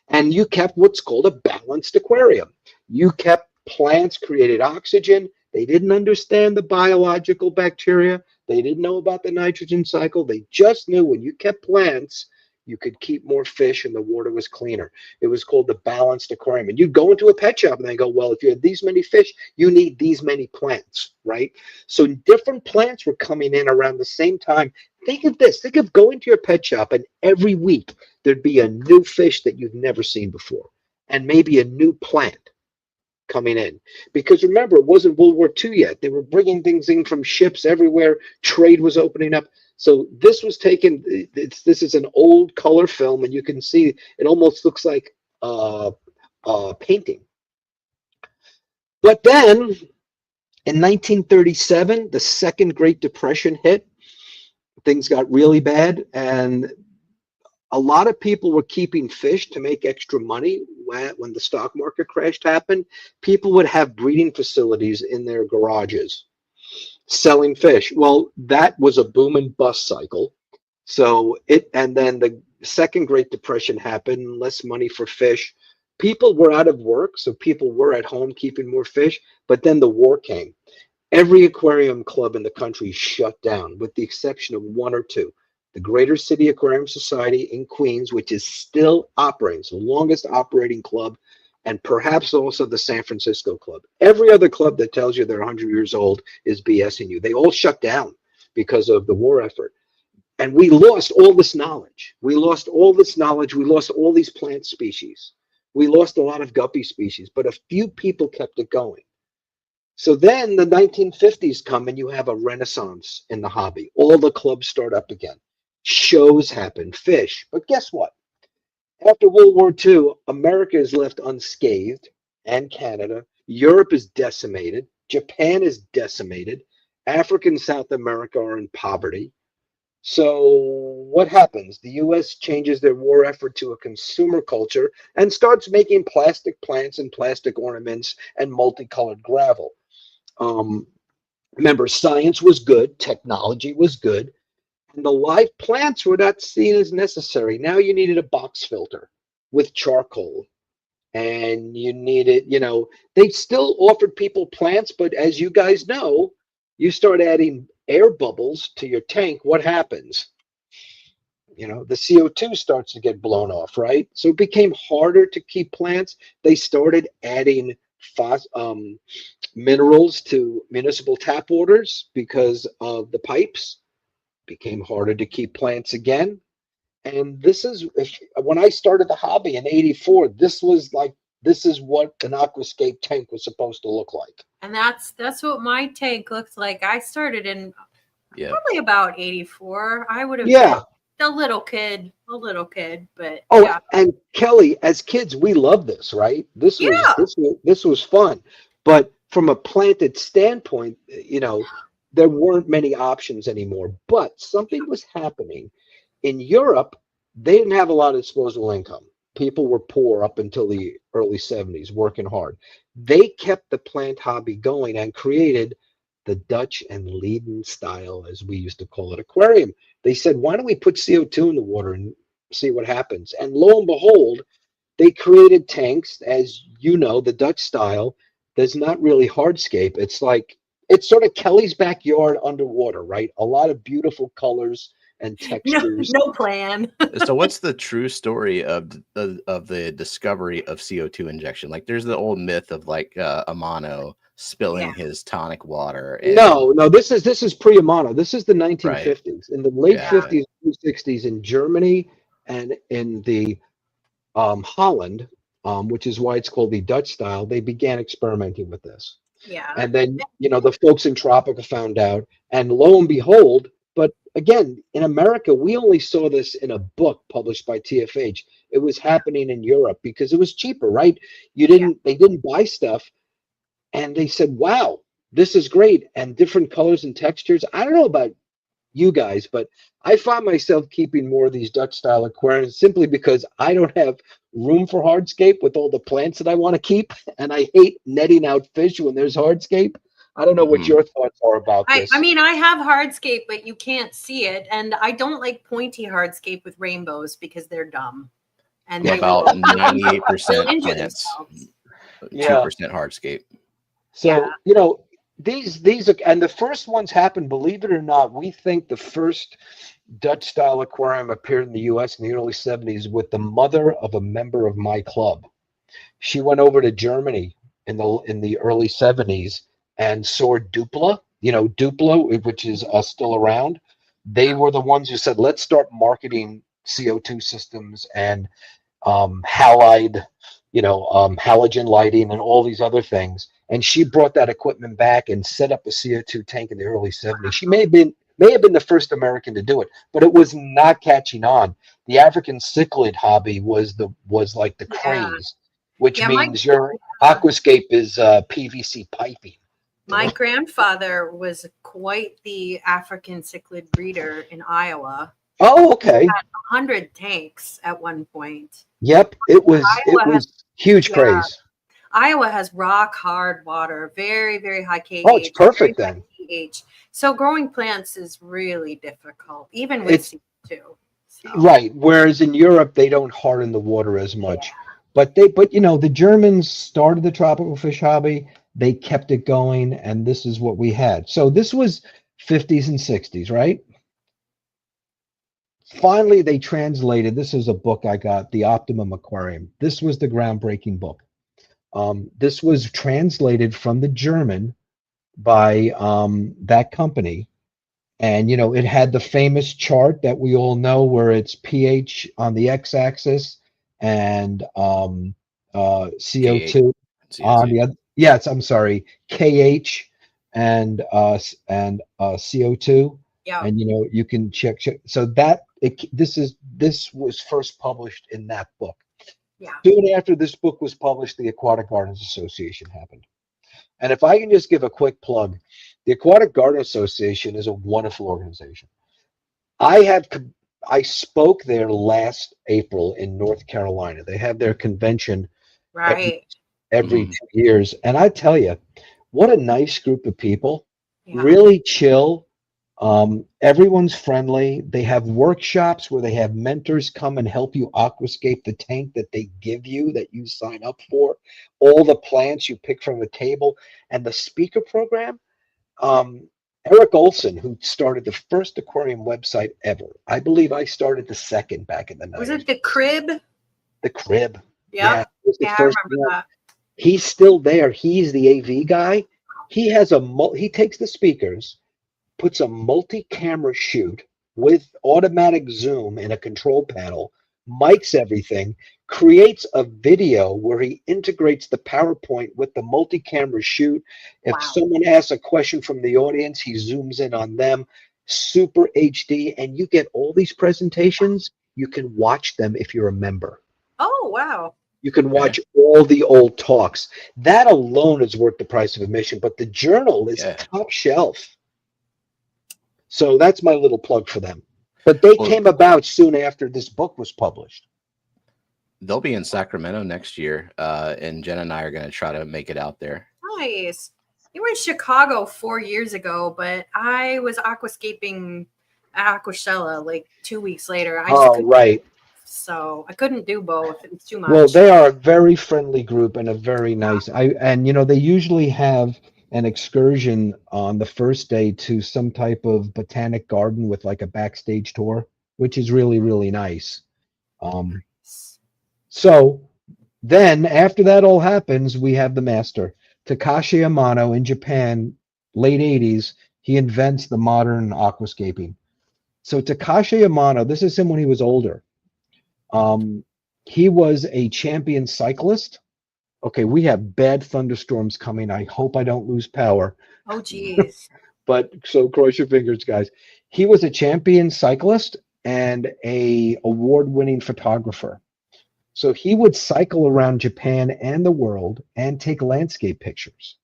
And you kept what's called a balanced aquarium. You kept plants, created oxygen. They didn't understand the biological bacteria. They didn't know about the nitrogen cycle. They just knew when you kept plants, you could keep more fish and the water was cleaner. It was called the balanced aquarium. And you'd go into a pet shop and they go, well, if you have these many fish, you need these many plants, right? So different plants were coming in around the same time. Think of this. Think of going to your pet shop and every week there'd be a new fish that you've never seen before and maybe a new plant coming in. Because remember, it wasn't World War II yet. They were bringing things in from ships everywhere. Trade was opening up. So this was taken, this is an old color film, and you can see it almost looks like painting. But then in 1937, the Second Great Depression hit. Things got really bad, and a lot of people were keeping fish to make extra money when the stock market crash happened. People would have breeding facilities in their garages selling fish. Well, that was a boom and bust cycle. So and then the second Great Depression happened, less money for fish. People were out of work, so people were at home keeping more fish. But then the war came. Every aquarium club in the country shut down, with the exception of one or two. The Greater City Aquarium Society in Queens, which is still operating, it's the longest operating club, and perhaps also the San Francisco Club. Every other club that tells you they're 100 years old is BSing you. They all shut down because of the war effort. And we lost all this knowledge. We lost all this knowledge. We lost all these plant species. We lost a lot of guppy species, but a few people kept it going. So then the 1950s come and you have a renaissance in the hobby. All the clubs start up again. Shows happen, fish. But guess what? After World War II, America is left unscathed, and Canada. Europe is decimated. Japan is decimated. Africa and South America are in poverty. So what happens? The U.S. changes their war effort to a consumer culture and starts making plastic plants and plastic ornaments and multicolored gravel. Remember, science was good, technology was good, and the live plants were not seen as necessary. Now you needed a box filter with charcoal, and you needed, they still offered people plants, but as you guys know, you start adding air bubbles to your tank, what happens? The CO2 starts to get blown off, right? So it became harder to keep plants. They started adding minerals to municipal tap waters because of the pipes. Became harder to keep plants again. And when I started the hobby in '84, this is what an aquascape tank was supposed to look like.
And that's what my tank looked like. I started in probably about '84. I would have been a little kid, but
and Kelley, as kids, we love this, right? This was fun. But from a planted standpoint, there weren't many options anymore. But something was happening. In Europe, they didn't have a lot of disposable income. People were poor up until the early 70s, working hard. They kept the plant hobby going and created the Dutch and Leiden style, as we used to call it, aquarium. They said, why don't we put CO2 in the water and see what happens? And lo and behold, they created tanks, as you know, the Dutch style. There's not really hardscape. It's sort of Kelley's backyard underwater, right? A lot of beautiful colors and textures.
No plan.
So what's the true story of the discovery of CO2 injection? Like there's the old myth of Amano spilling his tonic water.
No, this is pre-Amano. This is the 1950s. Right. In the late 50s, 60s in Germany and in the Holland, which is why it's called the Dutch style, they began experimenting with this.
Yeah.
And then, the folks in Tropica found out, and lo and behold, but again, in America, we only saw this in a book published by TFH. It was happening in Europe because it was cheaper, right? They didn't buy stuff, and they said, wow, this is great, and different colors and textures. I don't know about you guys, but I find myself keeping more of these Dutch style aquariums simply because I don't have room for hardscape with all the plants that I want to keep, and I hate netting out fish when there's hardscape. I don't know what your thoughts are about this.
I mean, I have hardscape, but you can't see it, and I don't like pointy hardscape with rainbows because they're dumb. And
about 98% plants, 2% hardscape.
So these are, and the first ones happened, believe it or not, we think the first Dutch style aquarium appeared in the US in the early 70s with the mother of a member of my club. She went over to Germany in the early 70s and saw Duplo, which is still around. They were the ones who said, let's start marketing CO2 systems and halogen lighting and all these other things. And she brought that equipment back and set up a CO2 tank in the early 70s. She may have been the first American to do it, but it was not catching on. The African cichlid hobby was like the craze, which means your aquascape is PVC piping.
My grandfather was quite the African cichlid breeder in Iowa.
Oh, okay.
100 tanks at one point.
Yep, it was
Iowa
huge
yeah.
craze.
Iowa has rock hard water, very, very high KH.
Oh, it's perfect then.
pH. So growing plants is really difficult, even with CO2. So.
Right. Whereas in Europe, they don't harden the water as much. Yeah. But you know, the Germans started the tropical fish hobby. They kept it going, and this is what we had. So this was 50s and 60s, right? Finally, they translated. This is a book I got, The Optimum Aquarium. This was the groundbreaking book. This was translated from the German by that company. And, you know, it had the famous chart that we all know where it's pH on the x-axis and CO2 on the other. Yes, I'm sorry, KH and CO2.
Yeah.
And, you know, you can check. So this was first published in that book.
Yeah.
Soon after this book was published, the Aquatic Gardens Association happened. And if I can just give a quick plug, the Aquatic Garden Association is a wonderful organization. I spoke there last April in North Carolina. They have their convention every 2 years. And I tell you, what a nice group of people, really chill. Everyone's friendly. They have workshops where they have mentors come and help you aquascape the tank that they give you, that you sign up for, all the plants you pick from the table, and the speaker program. Eric Olson, who started the first aquarium website ever. I believe I started the second back in the 90s.
Was it the Crib?
The Crib.
Yeah.
It was the first
I remember that.
He's still there. He's the AV guy. He has he takes the speakers, puts a multi-camera shoot with automatic zoom in a control panel, mics everything, creates a video where he integrates the PowerPoint with the multi-camera shoot. If someone asks a question from the audience, he zooms in on them, super HD, and you get all these presentations. You can watch them if you're a member.
Oh, wow.
You can watch all the old talks. That alone is worth the price of admission, but the journal is top shelf. So that's my little plug for them. But they came about soon after this book was published.
They'll be in Sacramento next year, and Jen and I are going to try to make it out there.
Nice. You were in Chicago 4 years ago, but I was aquascaping at Aquashella like 2 weeks later.
Right.
So I couldn't do both. It was too much.
Well, they are a very friendly group and a very nice. And you know, they usually have an excursion on the first day to some type of botanic garden with like a backstage tour, which is really, really nice. So then after that all happens, we have the master, Takashi Amano in Japan, late 80s. He invents the modern aquascaping. So Takashi Amano, this is him when he was older. He was a champion cyclist. Okay, we have bad thunderstorms coming. I hope I don't lose power.
Oh, geez.
But so cross your fingers, guys. He was a champion cyclist and a award-winning photographer. So he would cycle around Japan and the world and take landscape pictures.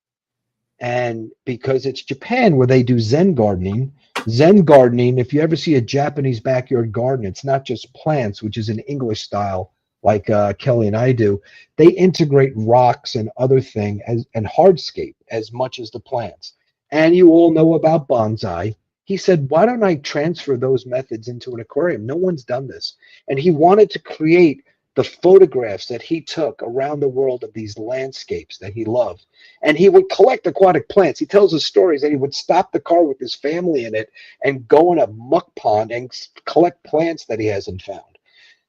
And because it's Japan where they do Zen gardening, if you ever see a Japanese backyard garden, it's not just plants, which is an English style like Kelley and I do. They integrate rocks and other things and hardscape as much as the plants. And you all know about bonsai. He said, why don't I transfer those methods into an aquarium? No one's done this. And he wanted to create the photographs that he took around the world of these landscapes that he loved. And he would collect aquatic plants. He tells us stories that he would stop the car with his family in it and go in a muck pond and collect plants that he hasn't found.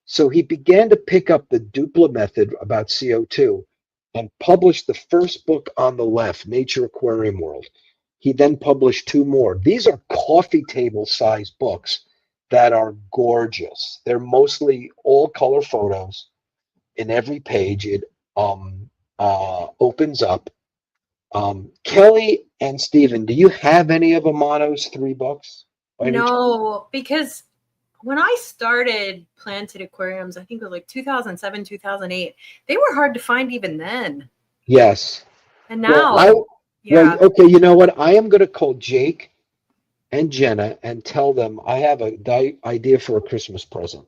So he began to pick up the Dupla method about CO2 and published the first book on the left, Nature Aquarium World. He then published 2 more. These are coffee table size books that are gorgeous. They're mostly all color photos. In every page, it opens up. Kelley and Stephen, do you have any of Amano's 3 books?
No, because when I started Planted Aquariums, I think it was like 2007, 2008, they were hard to find even then.
Yes.
And now,
okay, you know what? I am going to call Jake and Jenna and tell them I have a idea for a Christmas present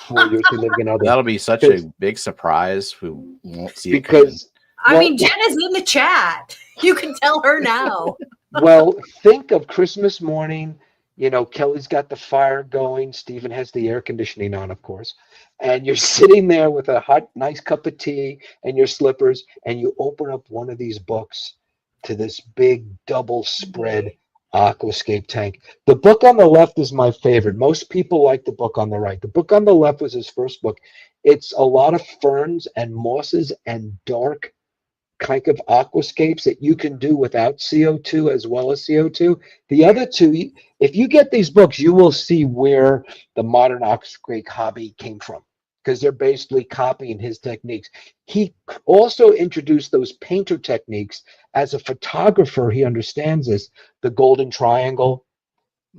for your significant other.
That'll be such a big surprise. We won't see it coming.
Because
I mean, Jenna's in the chat. You can tell her now.
Well, think of Christmas morning. You know, Kelly's got the fire going. Stephen has the air conditioning on, of course. And you're sitting there with a hot, nice cup of tea and your slippers, and you open up one of these books to this big double spread aquascape tank. The book on the left is my favorite. Most people like the book on the right. The book on the left was his first book. It's a lot of ferns and mosses and dark kind of aquascapes that you can do without CO2 as well as CO2. The other two, if you get these books, you will see where the modern aquascape hobby came from, because they're basically copying his techniques. He also introduced those painter techniques. As a photographer, he understands this, the golden triangle,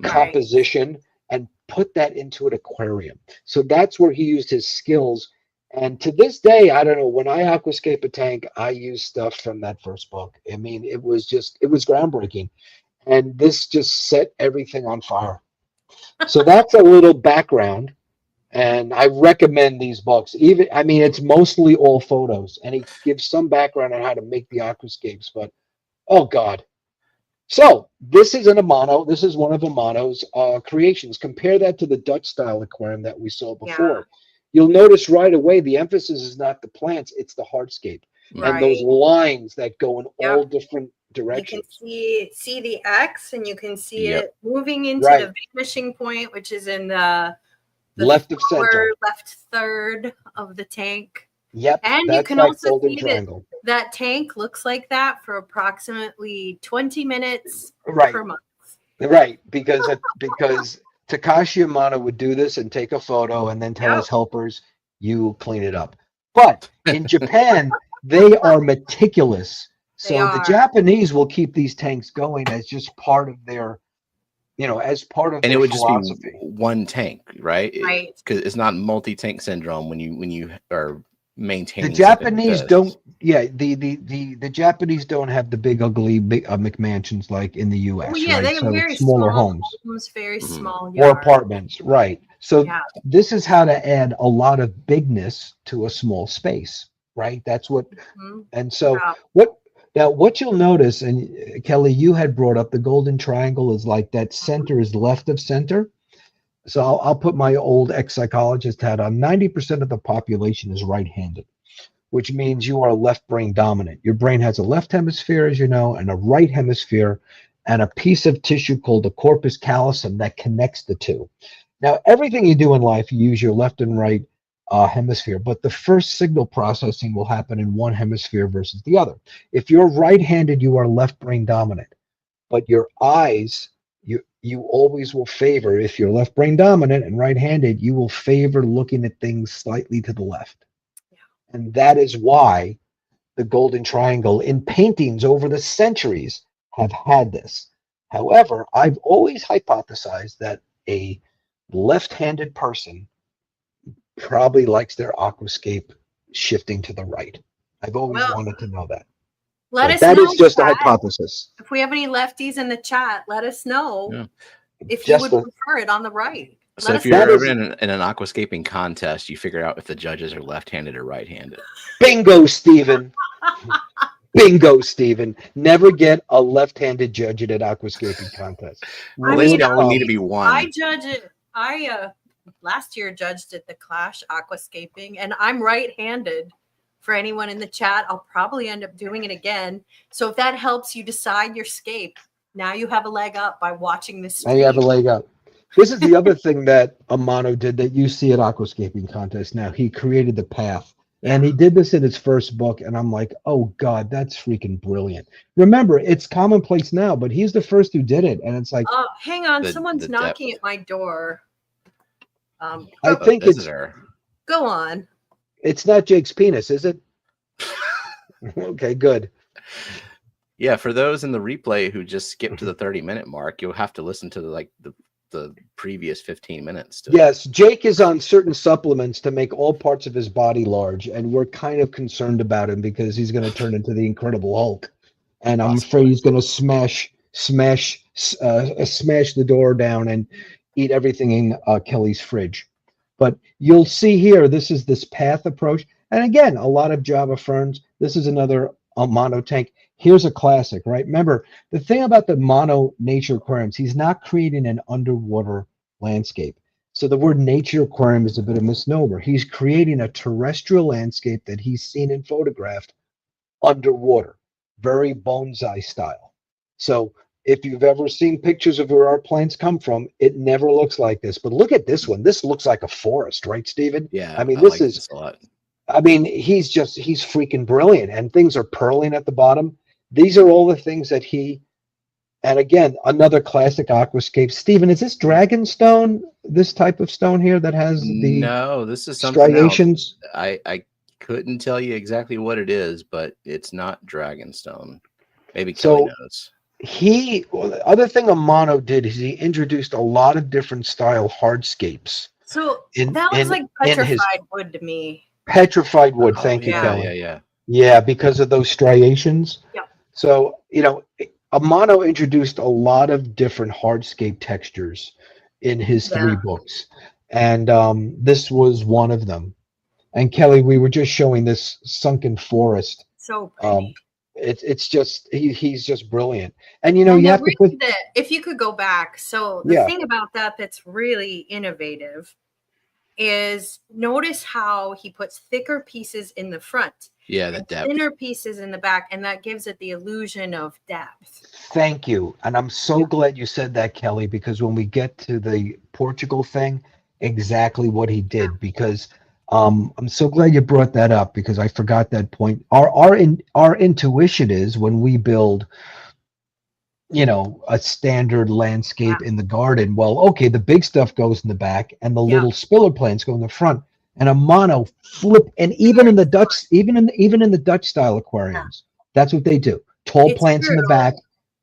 composition, and put that into an aquarium. So that's where he used his skills. And to this day, I don't know, when I aquascape a tank, I use stuff from that first book. I mean, it was groundbreaking. And this just set everything on fire. So that's a little background. And I recommend these books. It's mostly all photos. And he gives some background on how to make the aquascapes. But, oh, God. So this is an Amano. This is one of Amano's creations. Compare that to the Dutch-style aquarium that we saw before. Yeah. You'll notice right away the emphasis is not the plants, it's the hardscape. Right. And those lines that go in all different directions.
You can see the X, and you can see it moving into the vanishing point, which is in the
left of center,
left third of the tank.
Yep.
And you can also see that tank looks like that for approximately 20 minutes per month.
Right, because Takashi Amano would do this and take a photo and then tell his helpers, you clean it up. But in Japan, they are meticulous. So the Japanese will keep these tanks going as just part of their, as part of their philosophy. And it would just
be one tank, right?
Right.
Because it's not multi-tank syndrome when you are maintaining.
The Japanese don't. Yeah, the Japanese don't have the big ugly McMansions like in the U.S.
Well, yeah, they have very
smaller homes,
very small
or apartments, right? So this is how to add a lot of bigness to a small space, right? That's what. And so what you'll notice, and Kelly, you had brought up the golden triangle is like that center is left of center. So I'll put my old ex-psychologist hat on. 90% of the population is right-handed, which means you are left brain dominant. Your brain has a left hemisphere, as you know, and a right hemisphere, and a piece of tissue called the corpus callosum that connects the two. Now, everything you do in life, you use your left and right hemisphere, but the first signal processing will happen in one hemisphere versus the other. If you're right-handed, you are left brain dominant, but your eyes, you always will favor, if you're left brain dominant and right-handed, you will favor looking at things slightly to the left. Yeah. And that is why the golden triangle in paintings over the centuries have had this. However, I've always hypothesized that a left-handed person probably likes their aquascape shifting to the right. I've always wanted to know that.
Let us
know. That is just
a
hypothesis.
If we have any lefties in the chat, let us know if you would prefer it on the right.
So if you're ever in an aquascaping contest, you figure out if the judges are left-handed or right-handed.
Bingo, Stephen. Bingo, Stephen. Never get a left-handed judge at an aquascaping contest.
Only need to be one.
I judge it. Last year judged at the Clash Aquascaping, and I'm right-handed. For anyone in the chat, I'll probably end up doing it again. So if that helps you decide your scape, now you have a leg up by watching this stream.
Now you have a leg up. This is the other thing that Amano did that you see at aquascaping contest. Now he created the path, and he did this in his first book. And I'm like, oh God, that's freaking brilliant. Remember, it's commonplace now, but he's the first who did it. And it's like,
oh, hang on, someone's knocking at my door.
I think it's
go on.
It's not Jake's penis, is it? Okay, good.
Yeah, for those in the replay who just skipped to the 30-minute mark, you'll have to listen to the previous 15 minutes.
Yes, Jake is on certain supplements to make all parts of his body large, and we're kind of concerned about him because he's going to turn into the Incredible Hulk, and I'm afraid he's going to smash smash the door down and eat everything in Kelly's fridge. But you'll see here, this is this path approach. And again, a lot of Java ferns. This is another mono tank. Here's a classic, right? Remember, the thing about the mono nature aquariums, he's not creating an underwater landscape. So the word nature aquarium is a bit of a misnomer. He's creating a terrestrial landscape that he's seen and photographed underwater, very bonsai style. So if you've ever seen pictures of where our plants come from, it never looks like this. But look at this one. This looks like a forest, right, Stephen?
Yeah,
I mean,
like this a lot.
I mean, he's freaking brilliant, and things are purling at the bottom. These are all the things that and again, another classic aquascape. Stephen, is this dragonstone, this type of stone here that has the
no, this is something
striations?
Else. I couldn't tell you exactly what it is, but it's not dragonstone. Maybe Kelly knows. The other thing Amano did is he introduced a lot of different style hardscapes.
So that was like petrified wood to me.
Petrified wood, thank you, Kelly. Yeah, because of those striations.
Yeah.
So, Amano introduced a lot of different hardscape textures in his 3 books. And this was one of them. And Kelly, we were just showing this sunken forest.
So pretty.
It's just he's just brilliant. And you have to put
if you could go back. So the thing about that's really innovative is notice how he puts thicker pieces in the front.
Yeah, the depth.
Thinner pieces in the back, and that gives it the illusion of depth.
Thank you. And I'm so glad you said that, Kelly, because when we get to the Portugal thing, exactly what he did, because I'm so glad you brought that up, because I forgot that point. Our intuition is when we build, a standard landscape in the garden, well, okay, the big stuff goes in the back and the little spiller plants go in the front. And Amano flip, and even in the Dutch, even in the Dutch style aquariums, that's what they do. Tall plants in the back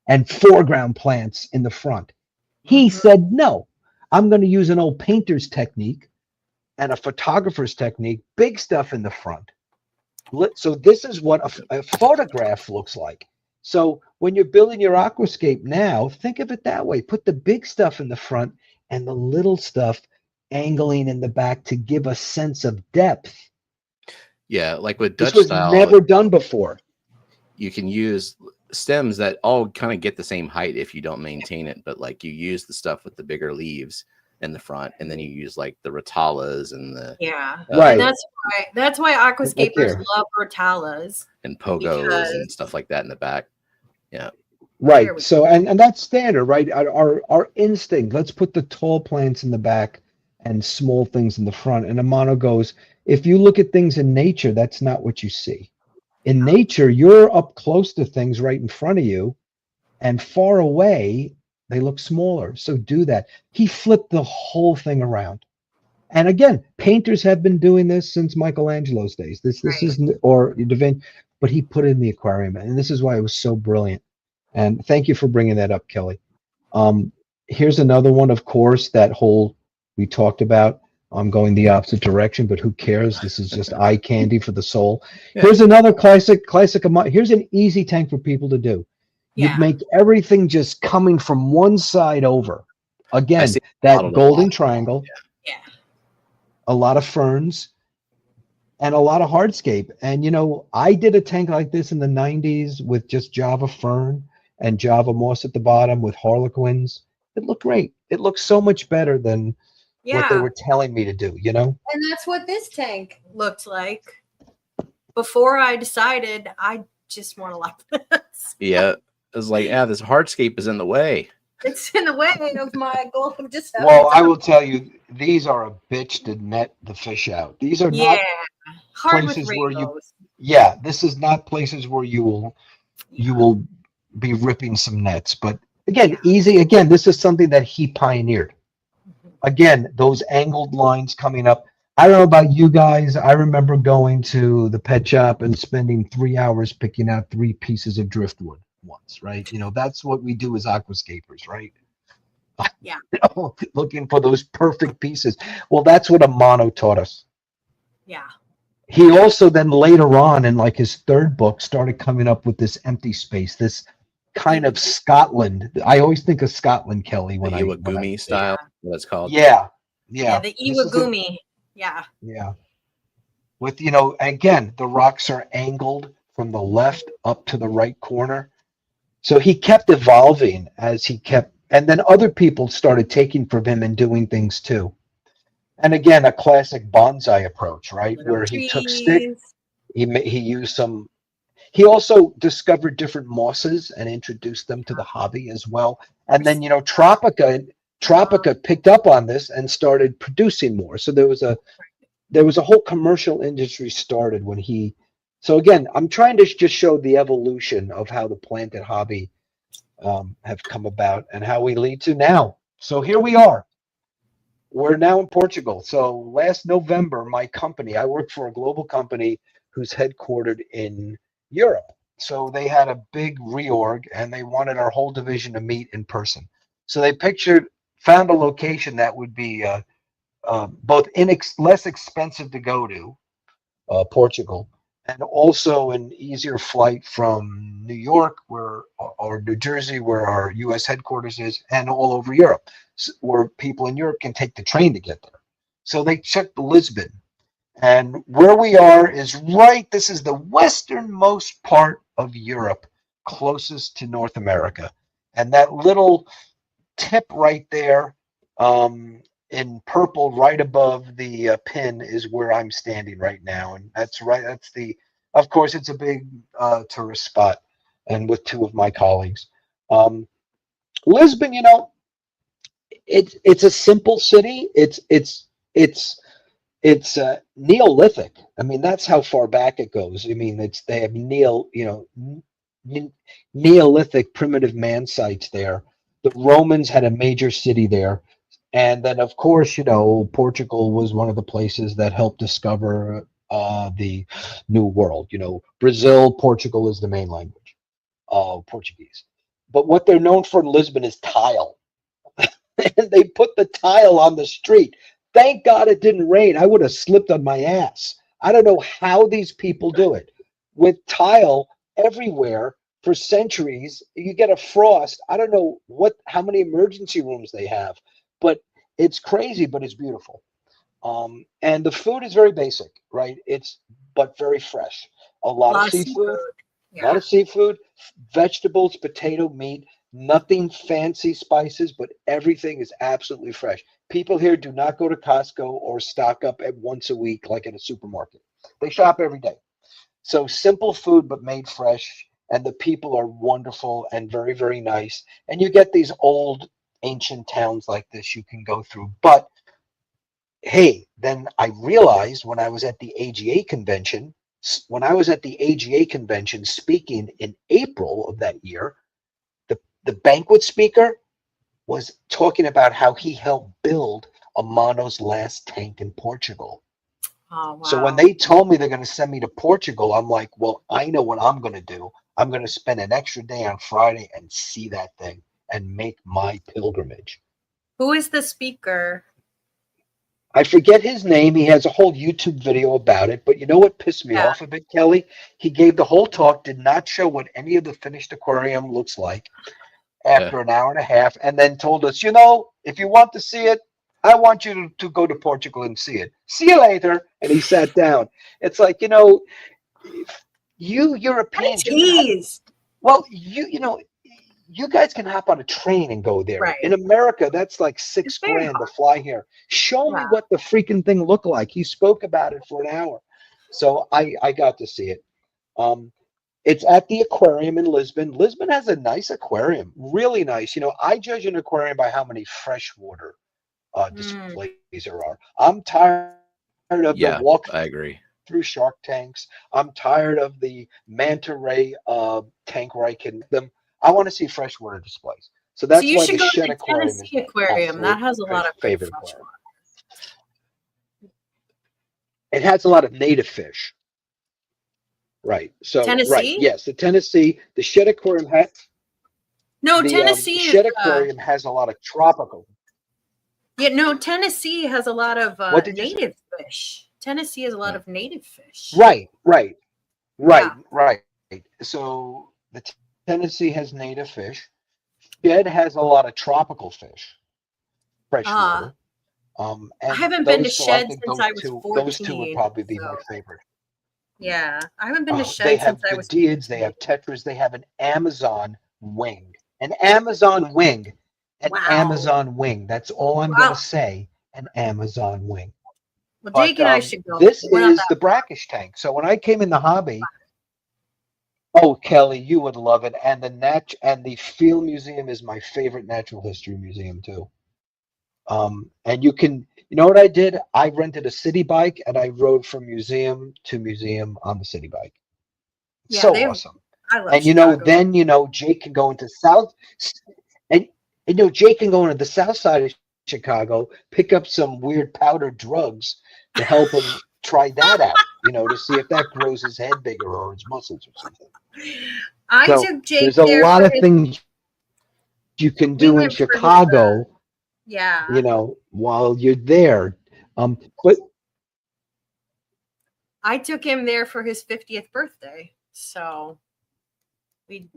and foreground plants in the front. He said, no, I'm going to use an old painter's technique and a photographer's technique, big stuff in the front. So this is what a photograph looks like. So when you're building your aquascape now, think of it that way. Put the big stuff in the front and the little stuff angling in the back to give a sense of depth.
Yeah, like with Dutch
style. This was never done before.
You can use stems that all kind of get the same height if you don't maintain it, but like you use the stuff with the bigger leaves in the front, and then you use like the rotalas and the
right.
And that's why aquascapers love rotalas
and pogos and stuff like that in the back. Yeah.
Right. So and that's standard, right? Our instinct. Let's put the tall plants in the back and small things in the front. And Amano goes, if you look at things in nature, that's not what you see. In nature, you're up close to things right in front of you, and far away, they look smaller. So do that. He flipped the whole thing around. And again, painters have been doing this since Michelangelo's days. This is, or Da Vinci, but he put it in the aquarium. And this is why it was so brilliant. And thank you for bringing that up, Kelly. Here's another one, of course, that whole we talked about. I'm going the opposite direction, but who cares? This is just eye candy for the soul. Yeah. Here's another classic. Here's an easy tank for people to do. You'd make everything just coming from one side over. Again, that golden triangle.
Yeah.
A lot of ferns and a lot of hardscape. And, I did a tank like this in the 90s with just Java fern and Java moss at the bottom with harlequins. It looked great. It looked so much better than what they were telling me to do, And
that's what this tank looked like before I decided I just want to like this.
Yeah. It was like, this hardscape is in the way.
It's in the way of my goal of just
well, I will tell you, these are a bitch to net the fish out. These are not
hard
places
with
where this is not places where you will be ripping some nets. But again, easy. Again, this is something that he pioneered. Again, those angled lines coming up. I don't know about you guys. I remember going to the pet shop and spending 3 hours picking out 3 pieces of driftwood once, right? That's what we do as aquascapers, right?
Yeah.
Looking for those perfect pieces. Well, that's what Amano taught us.
Yeah.
He also then later on in like his 3rd book started coming up with this empty space, this kind of Scotland. I always think of Scotland, Kelly,
The
when
Iwagumi style, what it's called.
Yeah,
Yeah, the
This is
Iwagumi. Yeah.
yeah. With, you know, again, the rocks are angled from the left up to the right corner. So he kept evolving as he kept, and then other people started taking from him and doing things too. And again, a classic bonsai approach, right?
Little
Where he took stick,
trees.
he used some. He also discovered different mosses and introduced them to the hobby as well. And then, you know, Tropica picked up on this and started producing more. So there was a whole commercial industry started when he. So again, I'm trying to just show the evolution of how the planted hobby have come about and how we lead to now. So here we are. We're now in Portugal. So last November, my company, I work for a global company who's headquartered in Europe. So they had a big reorg and they wanted our whole division to meet in person. So they found a location that would be both less expensive to go to, Portugal, and also an easier flight from New York, or New Jersey, where our U.S. headquarters is, and all over Europe, where people in Europe can take the train to get there. So they checked Lisbon, and where we are is right. This is the westernmost part of Europe, closest to North America, and that little tip right there. In purple right above the pin is where I'm standing right now. And that's of course, it's a big tourist spot, and with two of my colleagues. Lisbon, you know, it's a simple city. It's Neolithic. I mean, that's how far back it goes. I mean, they have Neolithic primitive man sites there. The Romans had a major city there. And then, of course, you know, Portugal was one of the places that helped discover the New World. You know, Brazil, Portugal is the main language, Portuguese. But what they're known for in Lisbon is tile. And they put the tile on the street. Thank God it didn't rain. I would have slipped on my ass. I don't know how these people do it. With tile everywhere for centuries, you get a frost. I don't know how many emergency rooms they have. But it's crazy, but it's beautiful. And the food is very basic, right? But very fresh. A lot of seafood,
Yeah.
a lot of seafood, vegetables, potato, meat, nothing fancy spices, but everything is absolutely fresh. People here do not go to Costco or stock up at once a week like in a supermarket. They shop every day. So simple food, but made fresh. And the people are wonderful and very, very nice. And you get these old ancient towns like this you can go through. But hey, then I realized when I was at the AGA convention speaking in April of that year, the banquet speaker was talking about how he helped build Amano's last tank in Portugal.
Oh, wow.
So when they told me they're going to send me to Portugal, I'm like, well, I know what I'm going to do. I'm going to spend an extra day on Friday and see that thing and make my pilgrimage.
Who is the speaker?
I forget his name. He has a whole YouTube video about it. But you know what pissed me off a bit, Kelly? He gave the whole talk, did not show what any of the finished aquarium looks like after an hour and a half, and then told us, you know, if you want to see it, I want you to go to Portugal and see it. See you later. And he sat down. It's like, you know, you Europeans. Well, you know, you guys can hop on a train and go there.
Right.
In America, that's like $6,000 to fly here. Show me what the freaking thing looked like. He spoke about it for an hour. So I got to see it. It's at the aquarium in Lisbon. Lisbon has a nice aquarium, really nice. You know, I judge an aquarium by how many freshwater displays there are. I'm tired of the walk.
I agree.
Through shark tanks. I'm tired of the manta ray tank where I can them. I want to see freshwater displays. So that's why the Shed Aquarium is
aquarium. That has a lot of
favorite aquarium. It has a lot of native fish. Right. So
Tennessee?
Right. Yes, the Tennessee, the Shed Aquarium has
Tennessee
Shed Aquarium has a lot of tropical.
Yeah, no, Tennessee has a lot of native fish. Tennessee has a lot of native fish.
Right. So the Tennessee has native fish. Shed has a lot of tropical fish, freshwater.
I
And
haven't been to
those, so I
Shed
think
since I was
those two would
14.
probably be my
So
favorite.
yeah, I haven't been to
They
Shed
have
since I was
Gadids, they
14.
have Tetras, they have an Amazon wing. An Amazon wing. An
Wow.
Amazon wing. That's all I'm going
Wow.
to say. An Amazon wing.
Well,
But
Jake and I should go.
this
We're not
is the
that far.
brackish tank. So when I came in the hobby, oh, Kelly, you would love it. And the Field Museum is my favorite natural history museum too. And you know what I did? I rented a city bike and I rode from museum to museum on the city bike.
Yeah,
So awesome.
I love
And
Chicago.
then Jake can go into Jake can go into the south side of Chicago, pick up some weird powdered drugs to help him try that out, to see if that grows his head bigger or his muscles or something.
I took Jake
there's a
there
lot
for
of things you can do in
went for his,
Chicago,
yeah.
while you're there. But
I took him there for his 50th birthday. So we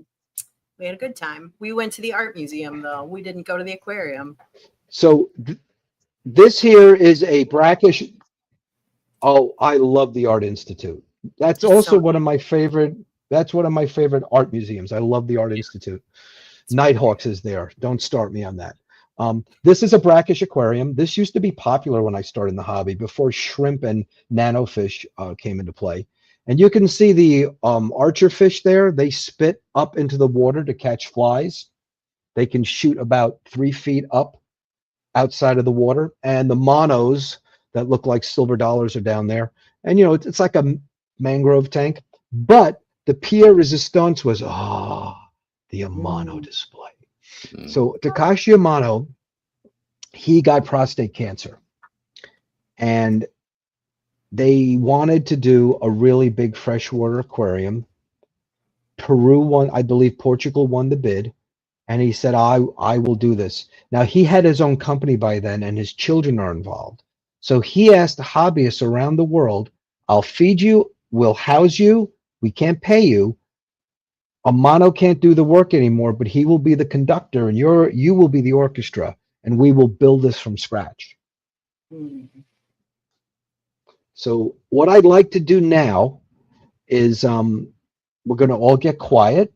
had a good time. We went to the art museum though. We didn't go to the aquarium.
So this here is a brackish. Oh, I love the Art Institute. That's also one of my favorite. That's one of my favorite art museums. I love the Art Institute. Nighthawks is there. Don't start me on that. This is a brackish aquarium. This used to be popular when I started in the hobby before shrimp and nanofish came into play. And you can see the archer fish there. They spit up into the water to catch flies. They can shoot about 3 feet up outside of the water. And the monos that look like silver dollars are down there. And, it's like a mangrove tank. But the Pierre Resistance was, the Amano display. So Takashi Amano, he got prostate cancer. And they wanted to do a really big freshwater aquarium. Peru won, I believe Portugal won the bid. And he said, I will do this. Now, he had his own company by then, and his children are involved. So he asked the hobbyists around the world, I'll feed you, we'll house you, we can't pay you. Amano can't do the work anymore, but he will be the conductor, and you will be the orchestra, and we will build this from scratch. So what I'd like to do now is we're going to all get quiet.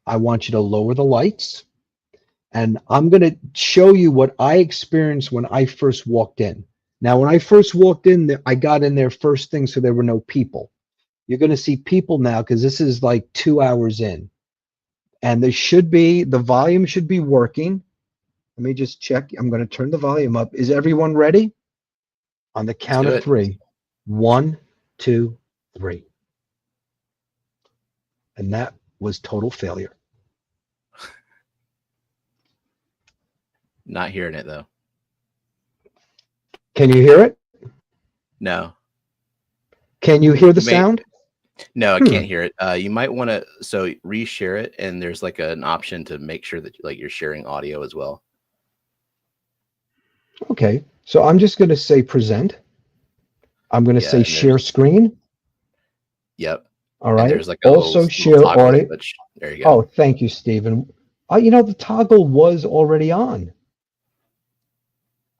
I want you to lower the lights, and I'm going to show you what I experienced when I first walked in. Now, when I first walked in, I got in there first thing, so there were no people. You're going to see people now because this is like 2 hours in, and the volume should be working. Let me just check. I'm going to turn the volume up. Is everyone ready? On the count of 3. 1, 2, 3. And that was total failure.
Not hearing it though.
Can you hear it?
No.
Can you hear the sound?
No, I can't hear it. You might want to reshare it, and there's like an option to make sure that you're sharing audio as well.
Okay, so I'm just going to say present. I'm going to say share screen.
Yep.
All right.
And there's like a
also share audio.
There you go.
Oh, thank you, Stephen. The toggle was already on.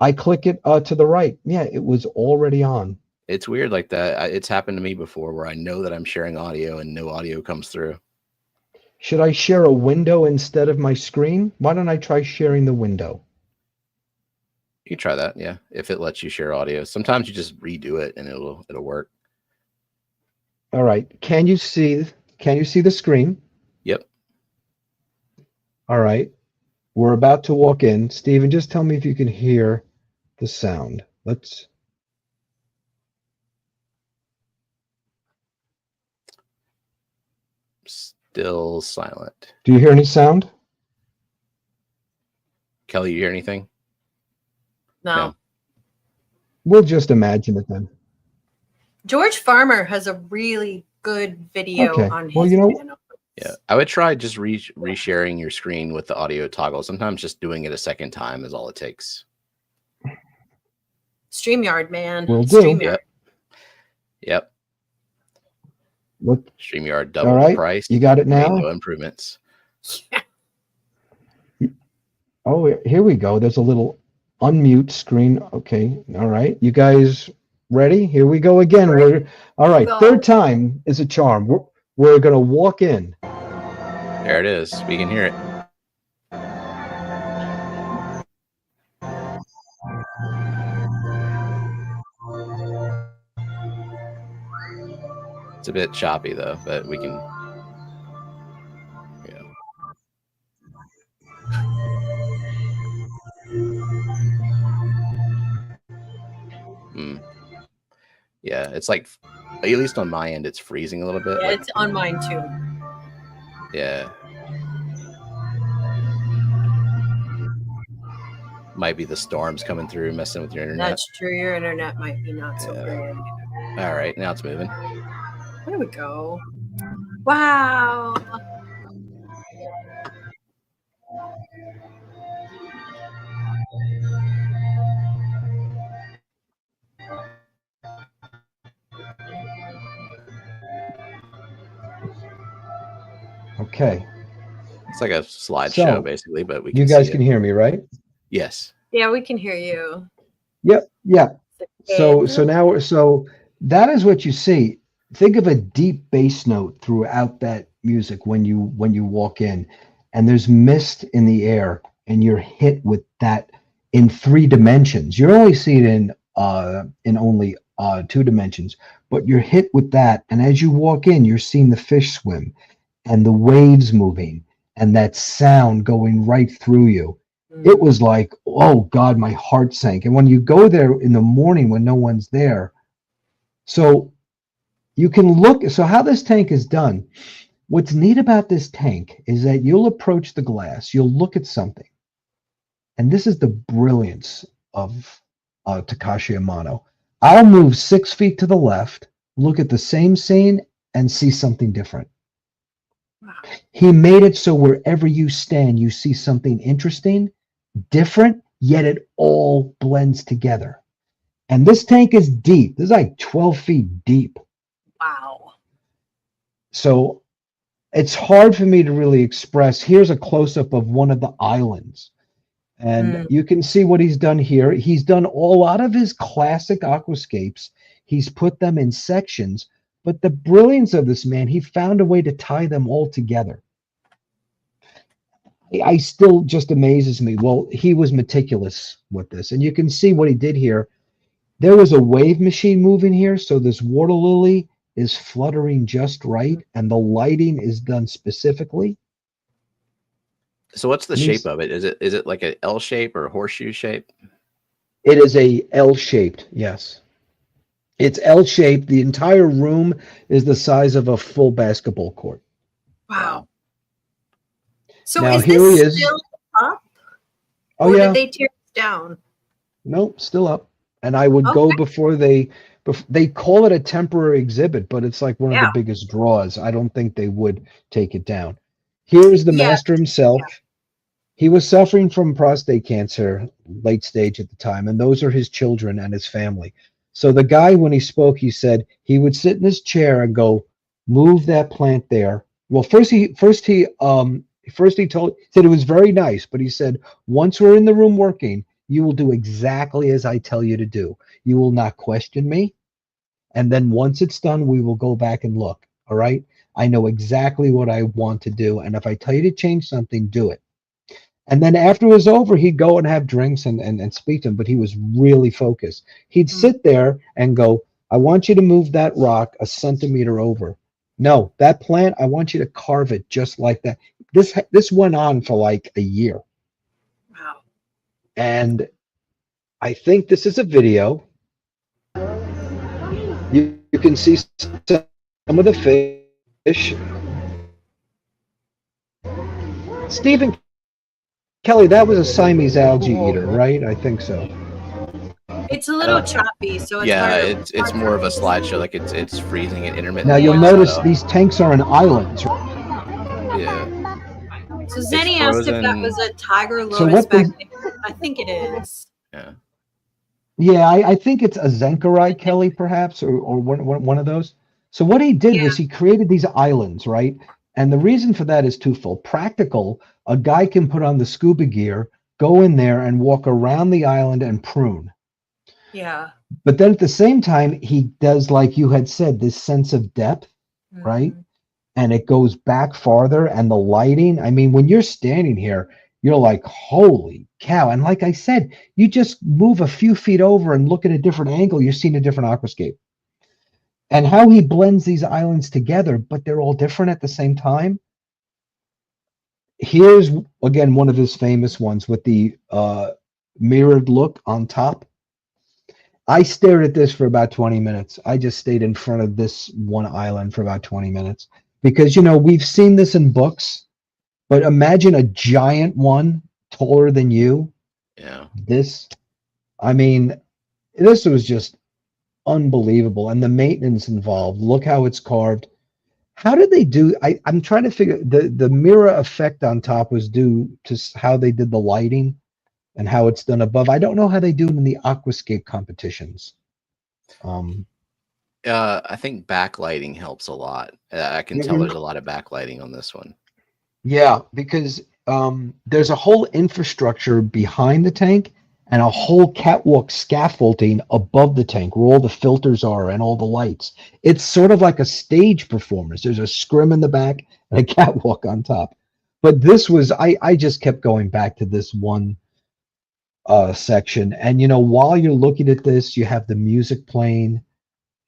I click it to the right. Yeah, it was already on.
It's weird like that. It's happened to me before where I know that I'm sharing audio and no audio comes through.
Should I share a window instead of my screen? Why don't I try sharing the window?
You can try that, yeah. If it lets you share audio. Sometimes you just redo it and it'll work.
All right. Can you see the screen?
Yep.
All right. We're about to walk in. Stephen, just tell me if you can hear the sound. Let's.
Still silent.
Do you hear any sound?
Kelly, you hear anything?
No.
We'll just imagine it then.
George Farmer has a really good video on his channel.
Yeah, I would try just resharing your screen with the audio toggle. Sometimes just doing it a second time is all it takes.
StreamYard, man.
Will do.
StreamYard.
Yep.
Look.
StreamYard double the price.
You got it now?
No improvements.
Oh, here we go. There's a little unmute screen. Okay. All right. You guys ready? Here we go again. We're all right.
Go.
Third time is a charm. We're gonna walk in.
There it is. We can hear it. It's a bit choppy though, but we can. Yeah, it's like, at least on my end, it's freezing a little bit.
Yeah,
like,
it's on mine too.
Yeah. Might be the storms coming through, messing with your internet.
That's true. Your internet might be not so great.
All right, now it's moving.
There we go. Wow.
Okay.
It's like a slideshow, basically, but we can
you guys can hear me, right?
Yes.
Yeah, we can hear you.
Yep. Yeah. So that is what you see. Think of a deep bass note throughout that music when you walk in, and there's mist in the air, and you're hit with that in 3 dimensions. You only see it in only 2 dimensions, but you're hit with that, and as you walk in, you're seeing the fish swim, and the waves moving, and that sound going right through you. It was like, oh God, my heart sank. And when you go there in the morning when no one's there, so you can look. So how this tank is done, what's neat about this tank is that you'll approach the glass, you'll look at something. And this is the brilliance of Takashi Amano. I'll move 6 feet to the left, look at the same scene, and see something different. Wow. He made it so wherever you stand, you see something interesting, different, yet it all blends together. And this tank is deep. This is like 12 feet deep.
Wow.
So it's hard for me to really express. Here's a close-up of one of the islands. And you can see what he's done here. He's done a lot of his classic aquascapes. He's put them in sections. But the brilliance of this man, he found a way to tie them all together. I still just amazes me. Well, he was meticulous with this. And you can see what he did here. There was a wave machine moving here. So this water lily is fluttering just right. And the lighting is done specifically.
So what's the shape of it? Is it like an L shape or a horseshoe shape?
It is a L-shaped, yes. It's L-shaped. The entire room is the size of a full basketball court.
Wow. So
now,
is
here
this
he is.
still up?
Oh,
or
yeah.
did they tear it down?
Nope, still up. And I would go before they call it a temporary exhibit, but it's like one of the biggest draws. I don't think they would take it down. Here's the master himself. Yeah. He was suffering from prostate cancer, late stage at the time, and those are his children and his family. So the guy, when he spoke, he said he would sit in his chair and go, move that plant there. Well, first he said it was very nice, but he said, once we're in the room working, you will do exactly as I tell you to do. You will not question me. And then once it's done, we will go back and look. All right. I know exactly what I want to do. And if I tell you to change something, do it. And then after it was over, he'd go and have drinks and speak to him, but he was really focused. He'd sit there and go, I want you to move that rock a centimeter over. No, that plant, I want you to carve it just like that. This went on for like a year.
Wow.
And I think this is a video. You can see some of the fish. Stephen Kelley, that was a Siamese algae eater, right? I think so.
It's a little choppy, so it's
it's more of a slideshow. Like it's freezing and intermittent.
Now you'll notice these tanks are on islands.
Yeah.
So Zenny asked if that was a tiger lotus back there. I think it is.
Yeah.
Yeah, I think it's a Zenkarai, Kelley, perhaps, or one of those. So what he did was he created these islands, right? And the reason for that is twofold. Practical, a guy can put on the scuba gear, go in there and walk around the island and prune.
Yeah.
But then at the same time, he does, like you had said, this sense of depth, right? And it goes back farther, and the lighting. I mean, when you're standing here, you're like, holy cow. And like I said, you just move a few feet over and look at a different angle, you're seeing a different aquascape. And how he blends these islands together, but they're all different at the same time. Here's, again, one of his famous ones with the mirrored look on top. I stared at this for about 20 minutes. I just stayed in front of this one island for about 20 minutes because, you know, we've seen this in books, but imagine a giant one taller than you.
Yeah.
This, I mean, this was just unbelievable. And the maintenance involved, look how it's carved. How did they do? I'm trying to figure, the mirror effect on top was due to how they did the lighting and how it's done above. I don't know how they do it in the aquascape competitions.
I think backlighting helps a lot. I can tell there's a lot of backlighting on this one.
Yeah, because there's a whole infrastructure behind the tank and a whole catwalk scaffolding above the tank where all the filters are and all the lights. It's sort of like a stage performance. There's a scrim in the back and a catwalk on top. But this was, I just kept going back to this one section. And, you know, while you're looking at this, you have the music playing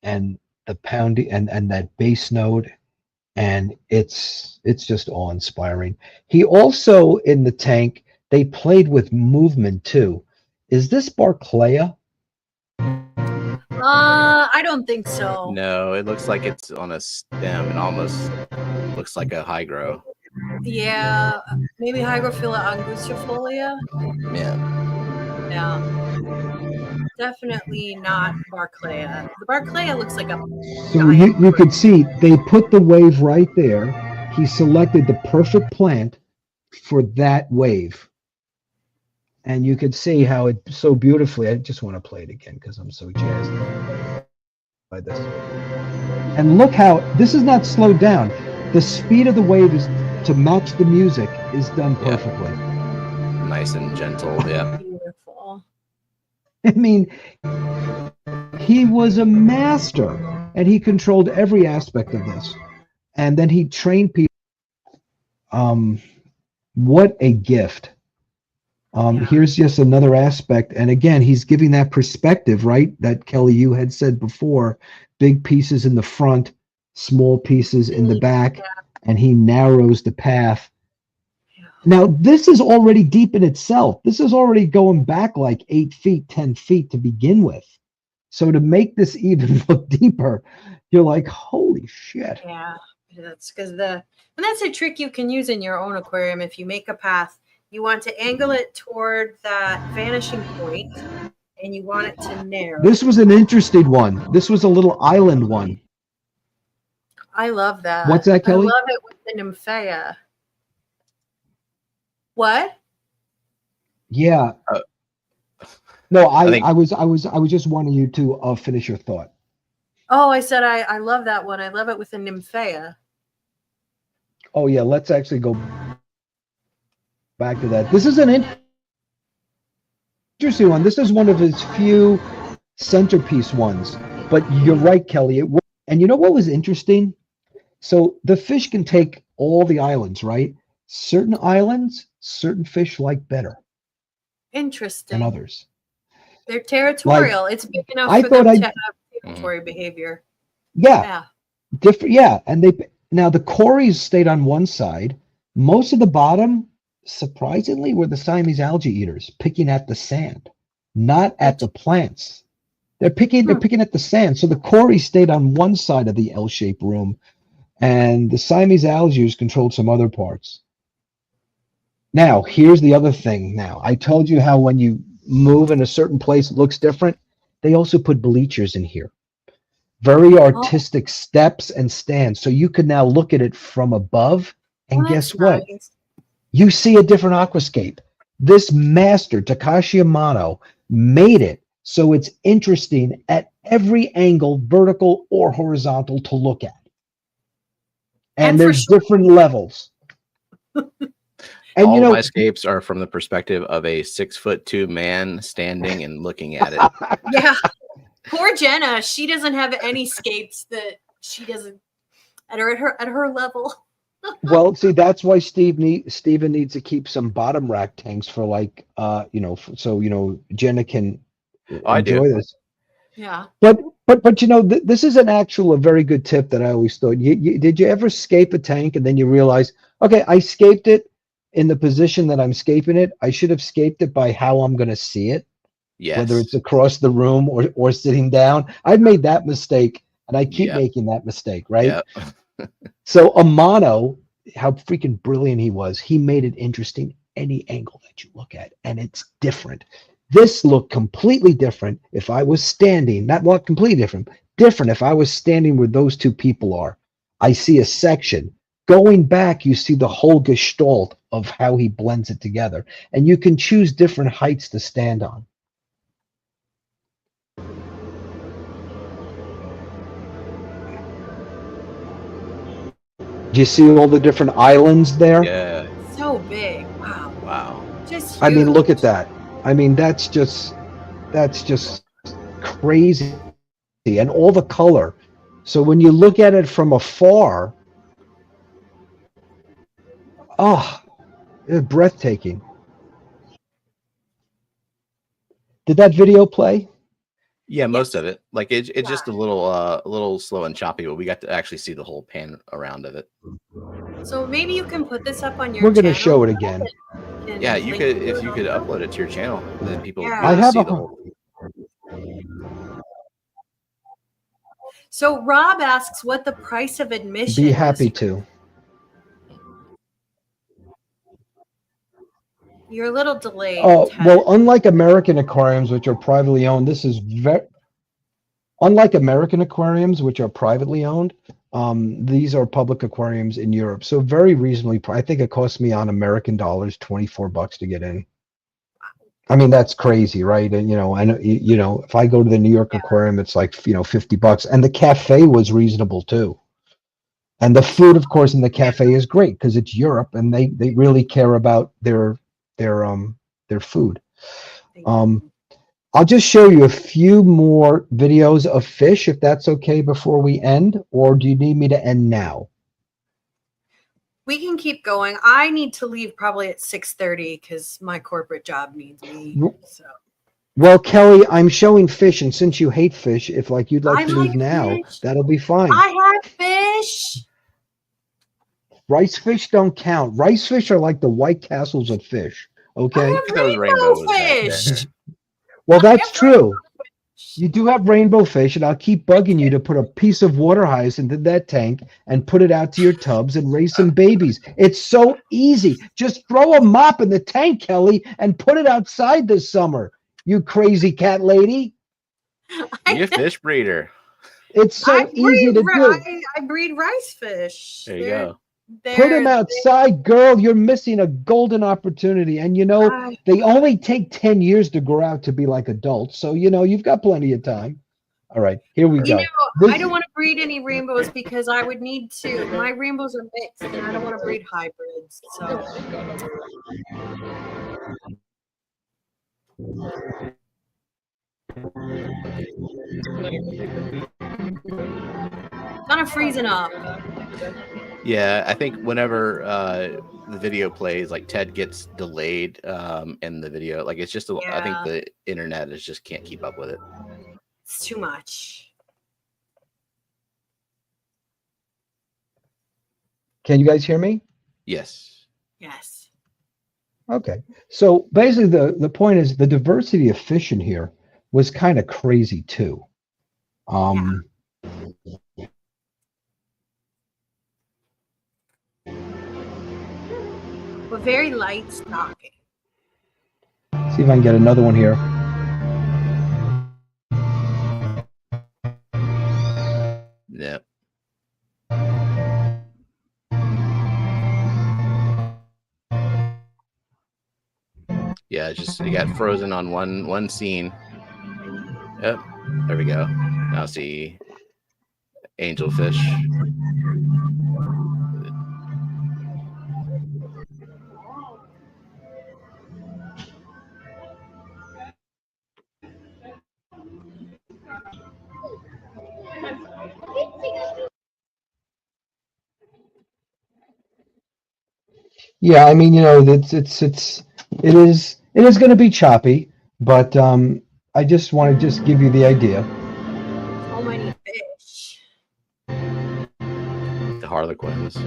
and the pounding and that bass note. And it's just awe-inspiring. He also, in the tank, they played with movement too. Is this Barclaya?
I don't think so.
No, it looks like it's on a stem and almost looks like a hydro.
Yeah, maybe Hygrophila angustifolia.
Yeah.
Yeah. Definitely not Barclaya. The Barclaya looks like a
So you could see they put the wave right there. He selected the perfect plant for that wave. And you could see how it so beautifully, I just want to play it again because I'm so jazzed by this. And look how, this is not slowed down. The speed of the wave is to match the music is done perfectly.
Yeah. Nice and gentle, yeah.
Beautiful.
I mean, he was a master and he controlled every aspect of this. And then he trained people. What a gift. Here's just another aspect. And again, he's giving that perspective, right? That Kelley, you had said before, big pieces in the front, small pieces in the back, and he narrows the path. Now, this is already deep in itself. This is already going back like 8 feet, 10 feet to begin with. So to make this even look deeper, you're like, holy shit.
Yeah, that's because and that's a trick you can use in your own aquarium. If you make a path, you want to angle it toward that vanishing point, and you want it to narrow.
This was an interesting one. This was a little island one.
I love that.
What's that, Kelley?
I love it with the Nymphea. What?
Yeah. No, I was just wanting you to finish your thought.
Oh, I said I love that one. I love it with the Nymphea.
Oh yeah, let's actually go back to that. This is an interesting one. This is one of his few centerpiece ones. But you're right, Kelley. And you know what was interesting? So the fish can take all the islands, right? Certain islands, certain fish like better.
Interesting.
Than others.
They're territorial. Like, it's big enough for them to have territory behavior.
Yeah. Different. Yeah. And now the cories stayed on one side. Most of the bottom, surprisingly, were the Siamese algae eaters picking at the sand, not at the plants. They're picking at the sand. So the cories stayed on one side of the L-shaped room, and the Siamese algae controlled some other parts. Now, here's the other thing. Now, I told you how when you move in a certain place, it looks different. They also put bleachers in here. Very artistic steps and stands. So you can now look at it from above. And guess what? Nice. You see a different aquascape. This master, Takashi Amano, made it so it's interesting at every angle, vertical or horizontal, to look at. And
for
there's
sure.
different levels. And
All my scapes are from the perspective of a 6'2" man standing and looking at it.
Yeah. Poor Jenna. She doesn't have any scapes that she doesn't at her level.
Well, see, that's why Steven needs to keep some bottom rack tanks for like, so Jenna can enjoy this.
Yeah.
But this is a very good tip that I always thought. Did you ever scape a tank and then you realize, okay, I scaped it in the position that I'm scaping it. I should have scaped it by how I'm going to see it.
Yes.
Whether it's across the room or sitting down. I've made that mistake, and I keep making that mistake, right?
Yep.
So Amano, how freaking brilliant he was. He made it interesting any angle that you look at, and it's different. This looked completely different if I was standing, not completely different if I was standing where those two people are. I see a section. Going back, you see the whole gestalt of how he blends it together, and you can choose different heights to stand on. Do you see all the different islands there?
Yeah.
So big. Wow.
Wow.
Just huge.
I mean, look at that. I mean, that's just crazy. And all the color. So when you look at it from afar, it's breathtaking. Did that video play?
Yeah, most of it. Like it's just a little slow and choppy, but we got to actually see the whole pan around of it.
So maybe you can put this up on your
We're going to
channel
show it again.
Yeah, you could, if you could upload it to your channel, then people
Yeah.
will
I have
see
a
the whole.
So Rob asks what the price of admission
Be
is.
happy to.
You're a little delayed.
Oh,
Ted.
well, unlike American aquariums, which are privately owned, this is unlike American aquariums, which are privately owned. These are public aquariums in Europe, so very reasonably. I think it cost me on American dollars $24 to get in. I mean, that's crazy, right? And if I go to the New York Aquarium, it's like $50, and the cafe was reasonable too. And the food, of course, in the cafe is great because it's Europe, and they really care about their food. I'll just show you a few more videos of fish, if that's okay, before we end, or do you need me to end now?
We can keep going. I need to leave probably at 6:30 because my corporate job needs me. So.
Well, Kelly, I'm showing fish, and since you hate fish, if you'd like to leave now, that'll be fine.
I have fish.
Rice fish don't count. Rice fish are like the White Castles of fish. Okay.
I have
Those
rainbow
rainbows
fish.
Well, that's true. You do have rainbow fish, and I'll keep bugging you to put a piece of water hyacinth into that tank and put it out to your tubs and raise some babies. It's so easy. Just throw a mop in the tank, Kelly, and put it outside this summer. You crazy cat lady.
Be a fish breeder.
It's so easy to do.
I breed rice fish.
There you go.
Put them outside, girl. You're missing a golden opportunity. And they only take 10 years to grow out to be like adults. So, you've got plenty of time. All right, here we go.
I don't want to breed any rainbows because I would need to. My rainbows are mixed and I don't want to breed hybrids. So. Kind of freezing up.
Yeah, I think whenever the video plays, like Ted gets delayed in the video. Like it's just, I think the internet just can't keep up with it.
It's too much.
Can you guys hear me?
Yes.
Yes.
Okay. So basically the point is the diversity of fish in here was kind of crazy too.
But very light stocking.
See if I can get another one here.
Yep. Yeah, it got frozen on one scene. Yep. There we go. Now see angelfish.
Yeah, I mean, it is going to be choppy, but I just want to just give you the idea.
So many fish.
The Harlequins.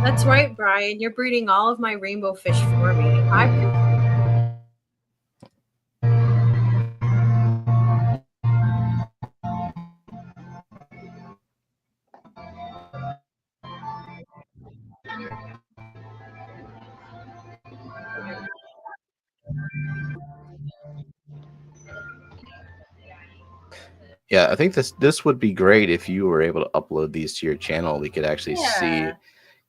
That's right, Brian. You're breeding all of my rainbow fish for me. I
Yeah, I think this would be great if you were able to upload these to your channel. We could actually see,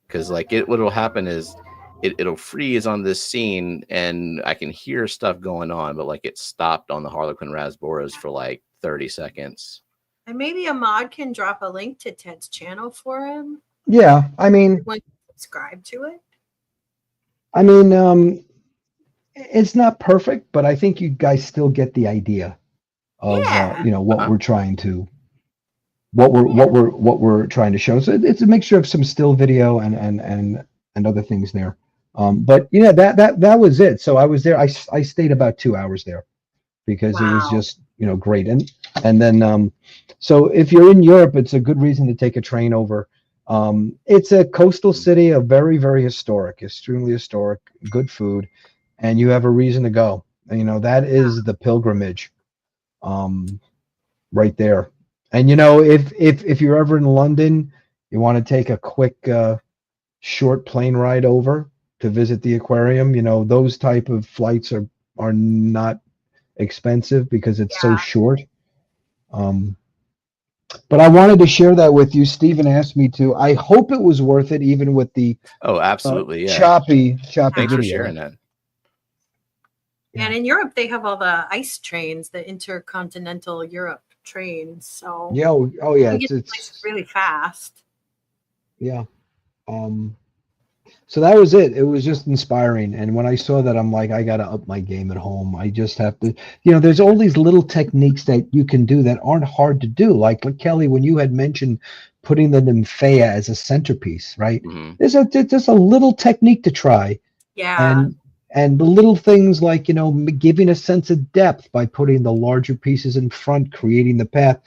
because like what'll happen is it'll freeze on this scene and I can hear stuff going on, but like it stopped on the Harlequin Rasboras for like 30 seconds.
and maybe a mod can drop a link to Ted's channel for him.
Yeah, I mean,
When subscribe to it.
I mean, it's not perfect, but I think you guys still get the idea of
Yeah.
what we're trying to what we're trying to show. So it's a mixture of some still video and other things there. But yeah, that was it. So I was there. I stayed about 2 hours there because it was just great. And then so if you're in Europe, it's a good reason to take a train over. It's a coastal city, a very, very historic, extremely historic, good food, and you have a reason to go. That is the pilgrimage, right there. And if you're ever in London, you want to take a quick, short plane ride over to visit the aquarium. Those type of flights are not expensive because it's so short. But I wanted to share that with you. Stephen asked me to. I hope it was worth it, even with the
absolutely,
choppy
Thanks
video.
for sharing that.
And in Europe, they have all the ice trains, the intercontinental Europe trains. So
yeah,
it's really fast.
Yeah. So that was it. It was just inspiring. And when I saw that, I'm like, I got to up my game at home. I just have to, there's all these little techniques that you can do that aren't hard to do. Like Kelley, when you had mentioned putting the nymphea as a centerpiece, right?
Mm-hmm.
There's just a little technique to try.
Yeah.
And the little things like, giving a sense of depth by putting the larger pieces in front, creating the path,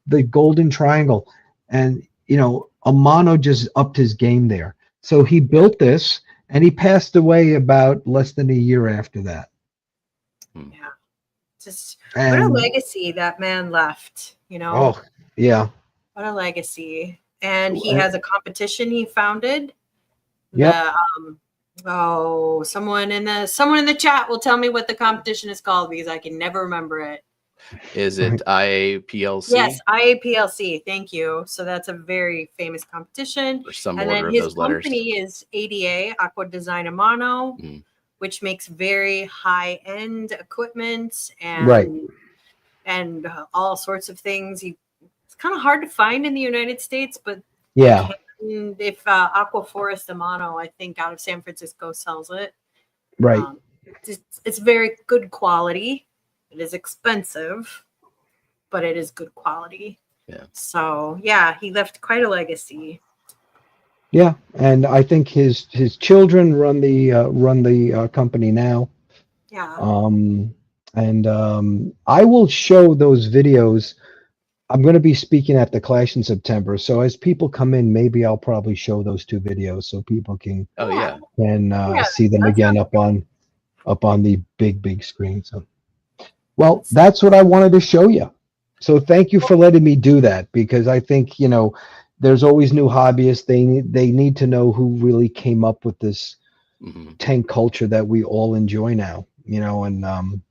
the golden triangle. And, Amano just upped his game there. So he built this, and he passed away about less than a year after that.
Yeah. Just what a legacy that man left,
Oh, yeah.
What a legacy. And he has a competition he founded.
Yep.
Someone in the chat will tell me what the competition is called because I can never remember it.
Is it IAPLC?
Yes, IAPLC. Thank you. So that's a very famous competition.
Or some
and
order
then
of
his
those letters.
company is ADA, Aqua Design Amano, which makes very high-end equipment and all sorts of things. It's kind of hard to find in the United States, but
yeah,
if Aqua Forest Amano, I think out of San Francisco, sells it.
Right.
It's very good quality. It is expensive, but it is good quality.
Yeah.
So yeah, he left quite a legacy.
Yeah, and I think his children run the company now.
Yeah.
I will show those videos. I'm going to be speaking at the Clash in September, so as people come in, maybe I'll probably show those 2 videos so people can see them again up on the big screen. So, well, that's what I wanted to show you. So thank you for letting me do that, because I think there's always new hobbyists. They need to know who really came up with this tank culture that we all enjoy now. And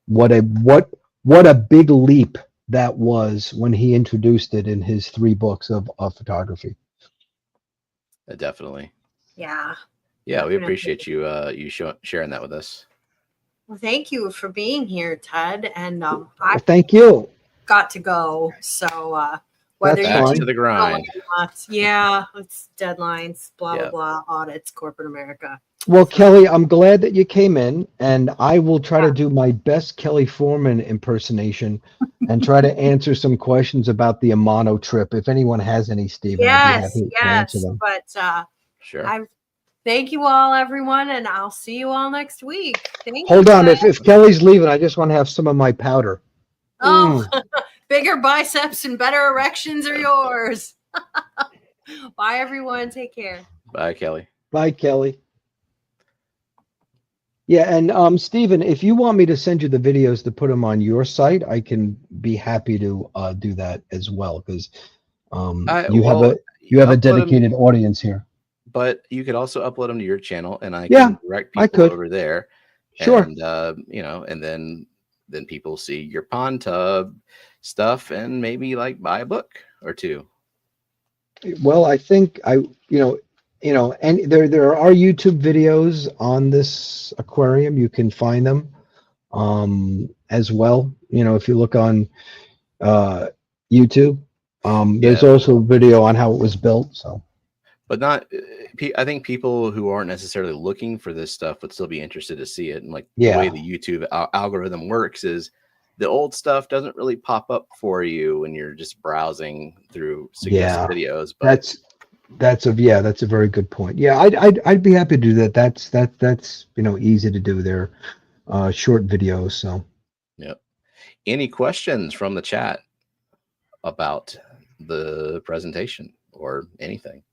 what a big leap that was when he introduced it in his 3 books of photography.
Definitely.
Yeah.
Yeah, definitely. We appreciate you sharing that with us.
Well, thank you for being here, Ted. And
thank you.
Got to go. So Whether
That's
you
Back
fine.
to the grind.
Yeah, it's deadlines, blah,
Yeah.
blah, blah, audits, corporate America.
Well, Kelley, I'm glad that you came in, and I will try to do my best Kelley Foreman impersonation and try to answer some questions about the Amano trip. If anyone has any, Stephen, I'd be happy to answer them.
But
Sure.
I thank you all, everyone, and I'll see you all next week. Thank
Hold
you,
on,
guys.
if Kelley's leaving, I just want to have some of my powder.
Oh, bigger biceps and better erections are yours. Bye, everyone. Take care.
Bye, Kelley.
Bye, Kelley. Yeah, and Stephen, if you want me to send you the videos to put them on your site, I can be happy to do that as well, because you have a dedicated audience here.
But you could also upload them to your channel, and I
Yeah,
can direct people over there.
Sure.
And and then people see your pond tub stuff and maybe like buy a book or two.
Well, I think and there are YouTube videos on this aquarium. You can find them as well. If you look on YouTube, there's also a video on how it was built. So,
but not. I think people who aren't necessarily looking for this stuff would still be interested to see it. And like the way the YouTube algorithm works is the old stuff doesn't really pop up for you when you're just browsing through suggested videos. But
that's a very good point. Yeah, I'd be happy to do that. That's easy to do. They're short videos. So,
yep. Any questions from the chat about the presentation or anything?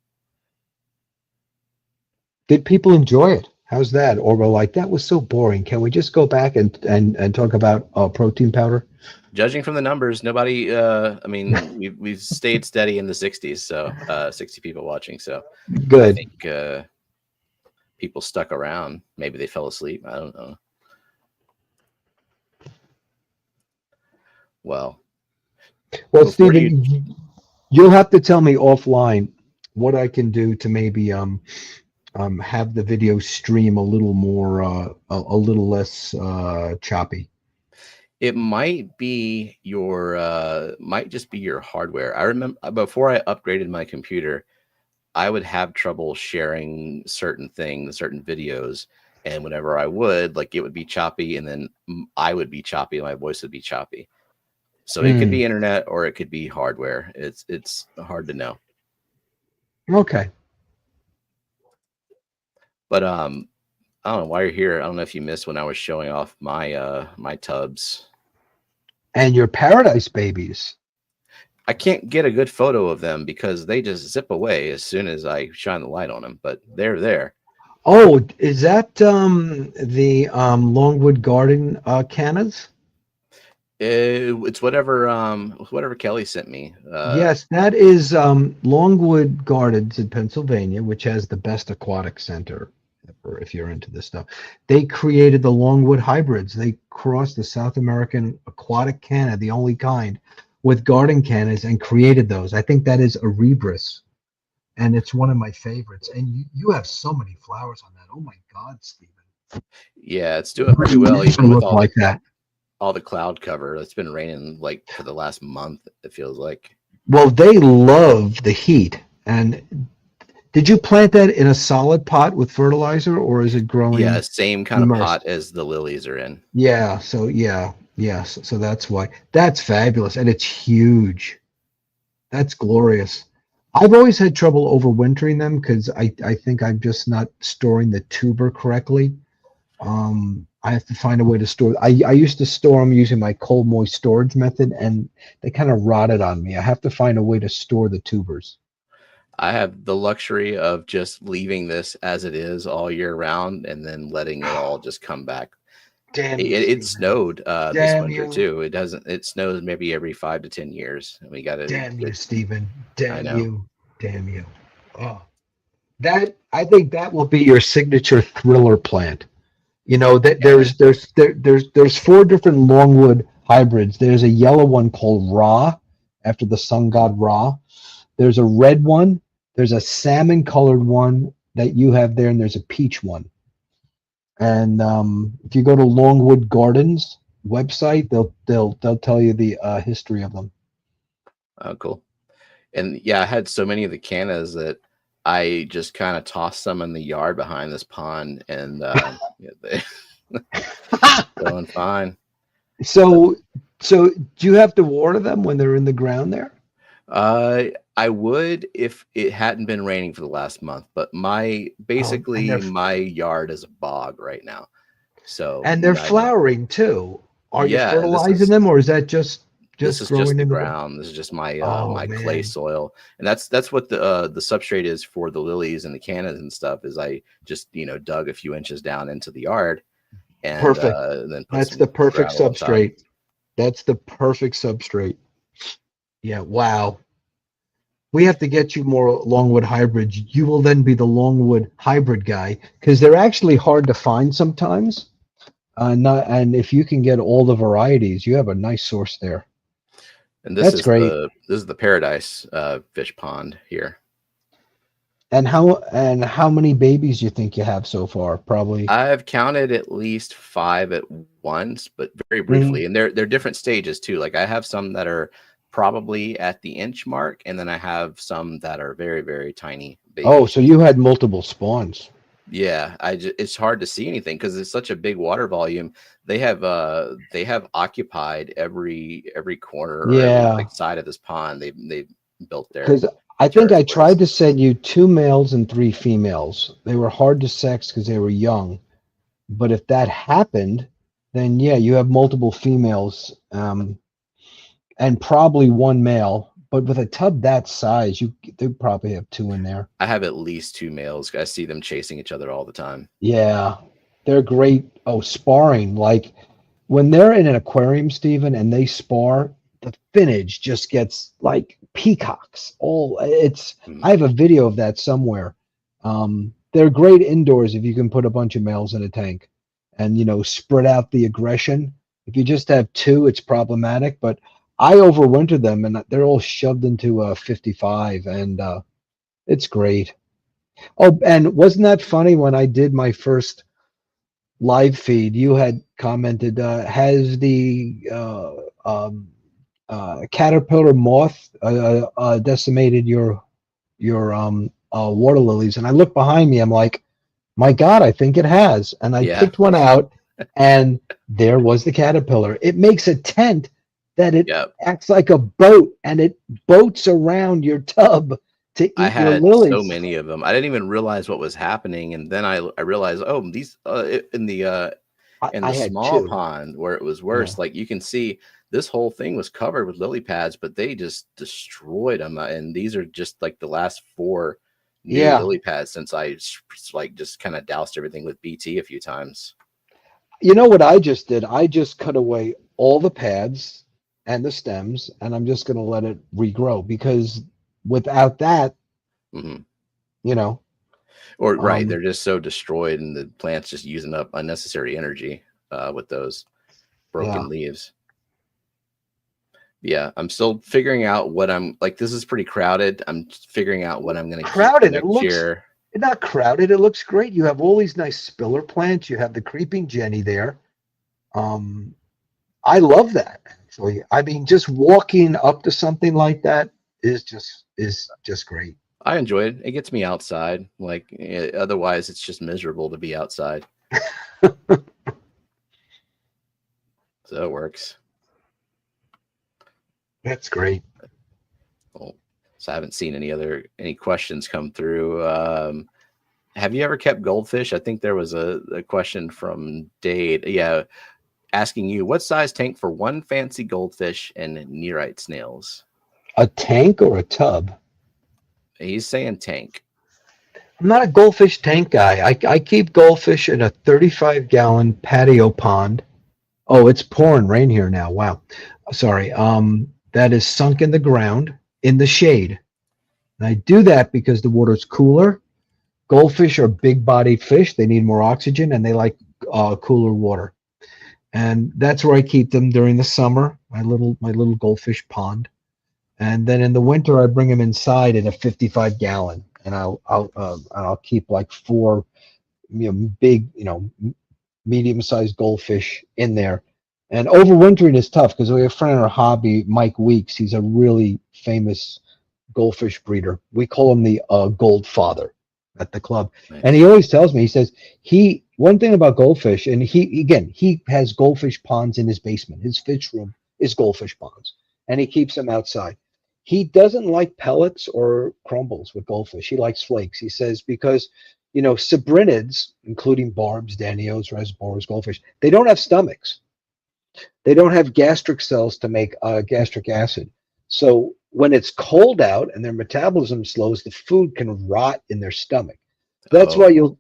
Did people enjoy it? How's that? Or we're like, that was so boring. Can we just go back and talk about protein powder?
Judging from the numbers, nobody. I mean, we've stayed steady in the 60s, so 60 people watching. So
good.
I think people stuck around. Maybe they fell asleep. I don't know. Well,
Stephen, you'll have to tell me offline what I can do to maybe have the video stream a little more, a little less choppy.
It might be might just be your hardware. I remember before I upgraded my computer, I would have trouble sharing certain things, certain videos, and whenever I would, like, it would be choppy, and then I would be choppy, and my voice would be choppy. So it could be internet or it could be hardware. It's hard to know.
Okay.
But I don't know why you're here. I don't know if you missed when I was showing off my my tubs
and your paradise babies.
I can't get a good photo of them because they just zip away as soon as I shine the light on them. But they're there.
Oh, is that the Longwood Garden cannas?
It's whatever Kelley sent me.
Yes, that is Longwood Gardens in Pennsylvania, which has the best aquatic center. If you're into this stuff, they created the Longwood hybrids. They crossed the South American aquatic canna, the only kind, with garden cannas, and created those. I think that is Erebus, and it's one of my favorites. And you have so many flowers on that. Oh my God, Stephen!
Yeah, it's doing pretty well, even with all
like that.
All the cloud cover. It's been raining like for the last month, it feels like.
Well, they love the heat. And did you plant that in a solid pot with fertilizer, or is it growing?
Yeah, same kind of pot as the lilies are in.
Yeah, so yes, so that's why. That's fabulous, and it's huge. That's glorious. I've always had trouble overwintering them because I think I'm just not storing the tuber correctly. I have to find a way to store. I used to store them using my cold moist storage method, and they kind of rotted on me. I have to find a way to store the tubers.
I have the luxury of just leaving this as it is all year round and then letting it all just come back.
Damn
it snowed this winter too. It snows maybe every 5 to 10 years. And we got to.
Damn you, Stephen. Damn you. Damn you. Oh, I think that will be your signature thriller plant. You know that there's 4 different Longwood hybrids. There's a yellow one called Ra, after the sun god Ra. There's a red one. There's a salmon colored one that you have there, and there's a peach one. And if you go to Longwood Gardens website, they'll tell you the history of them.
Oh, cool. And yeah, I had so many of the cannas that I just kind of tossed some in the yard behind this pond, and yeah, they going fine.
So do you have to water them when they're in the ground there?
I would if it hadn't been raining for the last month, but basically my yard is a bog right now. So
and they're flowering too. Are you
Yeah,
fertilizing them, or is that just
this is
growing
just the
in
ground? This is just my my clay
man.
soil, and that's what the substrate is for the lilies and the cannas and stuff. Is I just dug a few inches down into the yard, and
Perfect.
then put
That's
some
the perfect
gravel on top.
substrate. That's the perfect substrate. Yeah. Wow. We have to get you more longwood hybrids. You will then be the longwood hybrid guy, because they're actually hard to find sometimes. And if you can get all the varieties, you have a nice source there.
And
That's great.
This is the paradise fish pond here.
And how many babies do you think you have so far? Probably.
I've counted at least 5 at once, but very briefly. And they're different stages too. Like I have some that are probably at the inch mark, and then I have some that are very, very tiny babies.
Oh, so you had multiple spawns.
Yeah, it's hard to see anything because it's such a big water volume. They have occupied every corner or every side of this pond. They built there.
Because I think I tried to send you 2 males and 3 females. They were hard to sex because they were young. But if that happened, then yeah, you have multiple females and probably 1 male. But with a tub that size, they probably have 2 in there.
I have at least 2 males. I see them chasing each other all the time.
Yeah, they're great. Oh, sparring. Like when they're in an aquarium, Stephen, and they spar, the finnage just gets like peacocks. I have a video of that somewhere. They're great indoors if you can put a bunch of males in a tank and spread out the aggression. If you just have 2, it's problematic, but I overwinter them and they're all shoved into 55 and it's great. Oh, and wasn't that funny when I did my first live feed? You had commented, has the caterpillar moth decimated your water lilies? And I look behind me, I'm like, my God, I think it has. And I picked one out and there was the caterpillar. It makes a tent that it acts like a boat, and it boats around your tub to eat your lilies.
So many of them. I didn't even realize what was happening, and then I realized, oh, these in the small pond where it was worse. Like you can see, this whole thing was covered with lily pads, but they just destroyed them. And these are just like the last 4 new lily pads since I just kind of doused everything with BT a few times.
You know what I just did? I just cut away all the pads and the stems, and I'm just going to let it regrow, because without that,
or they're just so destroyed, and the plant's just using up unnecessary energy with those broken leaves. Yeah, I'm still figuring out what I'm like. This is pretty crowded. I'm figuring out what I'm going to
crowded. It looks not crowded. It looks great. You have all these nice spiller plants. You have the creeping Jenny there. I love that. Actually, I mean, just walking up to something like that is just great.
I enjoy it. It gets me outside. Like otherwise, it's just miserable to be outside. So it works.
That's great.
Well, so I haven't seen any questions come through. Have you ever kept goldfish? I think there was a question from Dade. Yeah. Asking you, what size tank for 1 fancy goldfish and nearite snails?
A tank or a tub?
He's saying tank.
I'm not a goldfish tank guy. I keep goldfish in a 35-gallon patio pond. Oh, it's pouring rain here now. Wow. Sorry. That is sunk in the ground in the shade. And I do that because the water's cooler. Goldfish are big-bodied fish. They need more oxygen, and they like cooler water. And that's where I keep them during the summer, my little goldfish pond. And then in the winter, I bring them inside in a 55-gallon, and I'll keep like 4, big, medium-sized goldfish in there. And overwintering is tough because we have a friend in our hobby, Mike Weeks. He's a really famous goldfish breeder. We call him the Gold Father at the club.
Nice.
And he always tells me, he says, one thing about goldfish, and he has goldfish ponds in his basement. His fish room is goldfish ponds, and he keeps them outside. He doesn't like pellets or crumbles with goldfish. He likes flakes. He says, because, sabrinids, including barbs, danios, reservoirs, goldfish, they don't have stomachs. They don't have gastric cells to make gastric acid. So when it's cold out and their metabolism slows, the food can rot in their stomach. That's why you've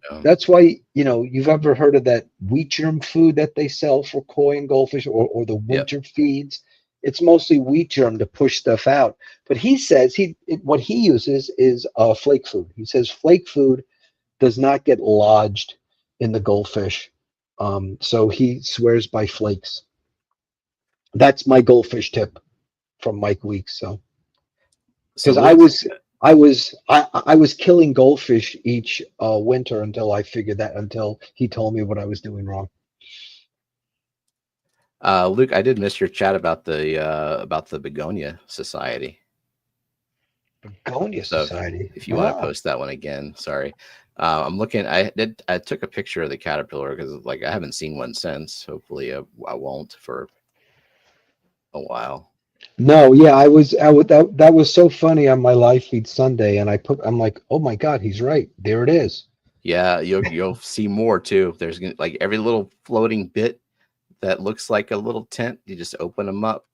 ever heard of that wheat germ food that they sell for koi and goldfish, or the winter feeds. It's mostly wheat germ to push stuff out. But he says what he uses is flake food. He says flake food does not get lodged in the goldfish. So he swears by flakes. That's my goldfish tip from Mike Weeks. So because I was killing goldfish each winter until he told me what I was doing wrong.
Luke, I did miss your chat about the Begonia Society.
Begonia Society.
If you want to post that one again, sorry. I'm looking. I took a picture of the caterpillar because I haven't seen one since. Hopefully, I won't for a while.
No, yeah, that was so funny on my live feed Sunday, and I'm like, oh my God, he's right. There it is.
Yeah, you'll see more too. There's every little floating bit that looks like a little tent. You just open them up.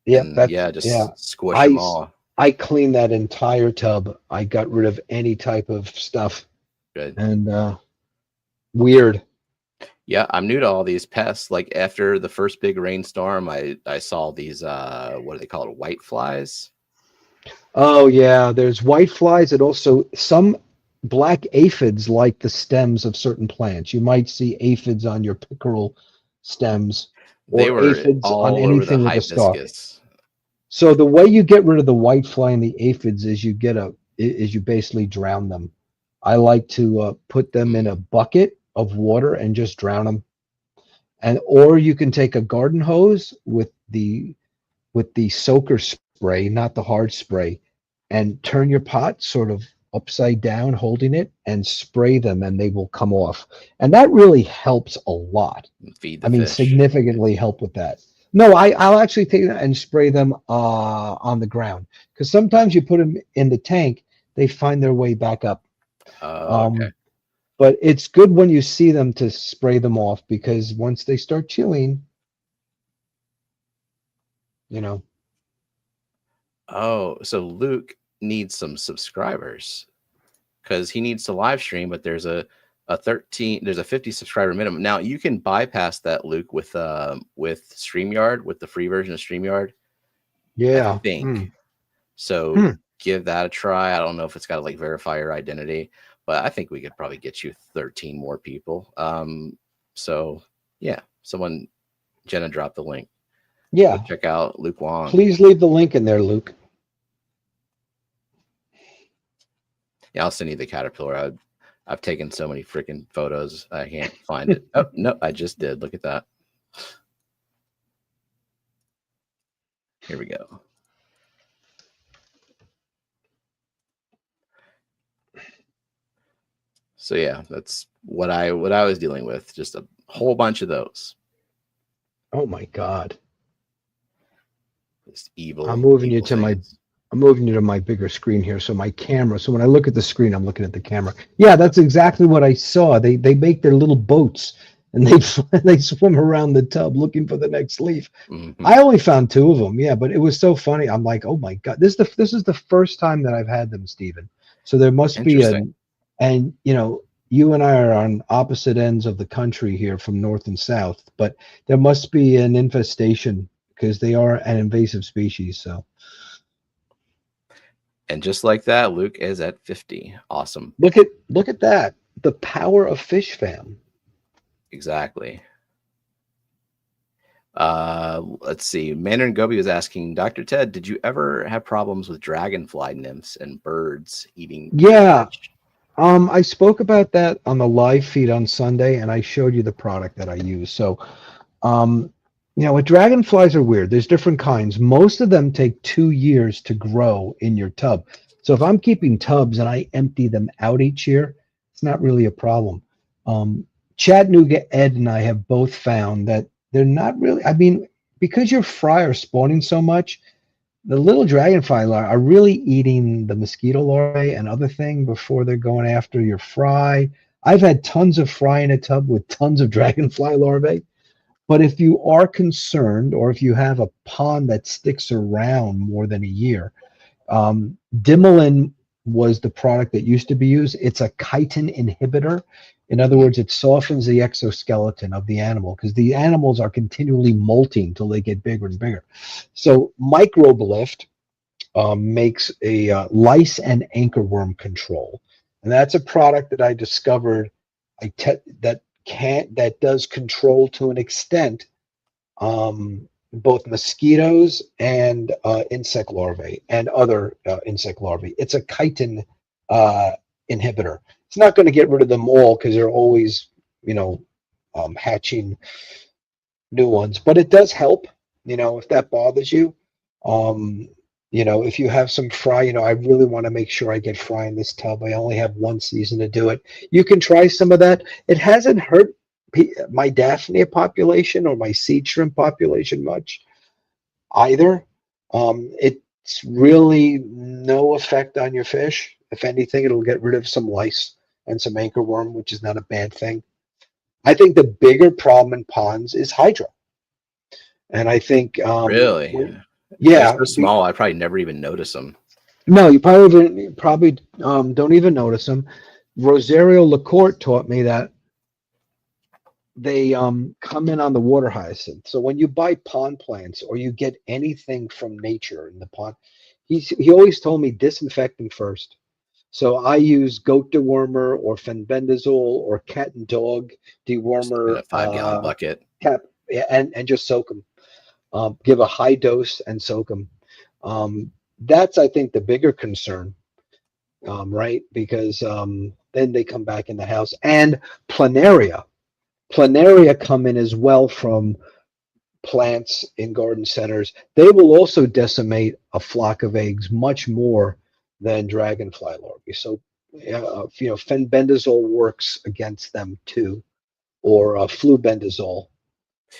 Yeah,
squish them all.
I cleaned that entire tub. I got rid of any type of stuff.
Good.
And weird.
Yeah, I'm new to all these pests. Like after the first big rainstorm, I saw these what do they call it? White flies.
Oh yeah, there's white flies, and also some black aphids like the stems of certain plants. You might see aphids on your pickerel stems, or
They were
aphids
all
on
over
anything
the
with a stalk.
hibiscus.
So the way you get rid of the white fly and the aphids is you basically drown them. I like to put them in a bucket of water and just drown them. Or you can take a garden hose with the soaker spray, not the hard spray, and turn your pot sort of upside down, holding it, and spray them, and they will come off. And that really helps a lot.
Feed the fish.
Significantly help with that. No, I'll actually take that and spray them on the ground, because sometimes you put them in the tank, they find their way back up.
Okay.
But it's good when you see them to spray them off, because once they start chewing,
Oh, so Luke needs some subscribers because he needs to live stream, but there's a 50 subscriber minimum. Now you can bypass that, Luke, with StreamYard, with the free version of StreamYard.
Yeah.
I think. So give that a try. I don't know if it's got to verify your identity, but I think we could probably get you 13 more people. So yeah, Jenna dropped the link.
Yeah.
Go check out Luke Wong.
Please leave the link in there, Luke.
Yeah, I'll send you the caterpillar. I've taken so many freaking photos, I can't find it. Oh, no, I just did. Look at that. Here we go. So yeah, that's what I was dealing with. Just a whole bunch of those.
Oh my God.
This evil.
I'm moving you to my bigger screen here. So my camera. So when I look at the screen, I'm looking at the camera. Yeah, that's exactly what I saw. They make their little boats and they swim around the tub looking for the next leaf.
Mm-hmm.
I only found 2 of them. Yeah, but it was so funny. I'm like, oh my God, this is the first time that I've had them, Stephen. So there must be and you and I are on opposite ends of the country here from north and south, but there must be an infestation because they are an invasive species. So.
And just like that, Luke is at 50. Awesome.
Look at that. The power of Fishfam.
Exactly. Let's see. Mandarin Gobi was asking, Dr. Ted, did you ever have problems with dragonfly nymphs and birds eating?
Yeah. Fish? I spoke about that on the live feed on Sunday, and I showed you the product that I use. So You know what, dragonflies are weird. There's different kinds. Most of them take 2 years to grow in your tub. So if I'm keeping tubs and I empty them out each year, it's not really a problem. Chattanooga Ed and I have both found that they're not really, I mean, because your fry are spawning so much, the little dragonfly larvae are really eating the mosquito larvae and other thing before they're going after your fry. I've had tons of fry in a tub with tons of dragonfly larvae. But if you are concerned, or if you have a pond that sticks around more than a year, Dimolin was the product that used to be used. It's a chitin inhibitor. In other words, it softens the exoskeleton of the animal because the animals are continually molting till they get bigger and bigger. So Microbe Lift makes a lice and anchorworm control, and that's a product that I discovered that does control to an extent both mosquitoes and insect larvae and other insect larvae. It's a chitin inhibitor. It's not going to get rid of them all because they're always, hatching new ones, but it does help, if that bothers you. If you have some fry, I really want to make sure I get fry in this tub. I only have one season to do it. You can try some of that. It hasn't hurt my Daphnia population or my seed shrimp population much either. It's really no effect on your fish. If anything, it'll get rid of some lice and some anchorworm, which is not a bad thing. I think the bigger problem in ponds is hydra. And I think
really,
yeah,
they're so small. I probably never even notice them.
No, you probably don't even notice them. Rosario Lacorte taught me that they come in on the water hyacinth. So when you buy pond plants or you get anything from nature in the pond, he always told me disinfect them first. So I use goat dewormer or fenbendazole or cat and dog dewormer.
In a 5-gallon bucket.
And just soak them. Give a high dose and soak them. That's, I think, the bigger concern, right? Because then they come back in the house. And planaria. Planaria come in as well from plants in garden centers. They will also decimate a flock of eggs much more than dragonfly larvae. So, fenbendazole works against them too, or flubendazole.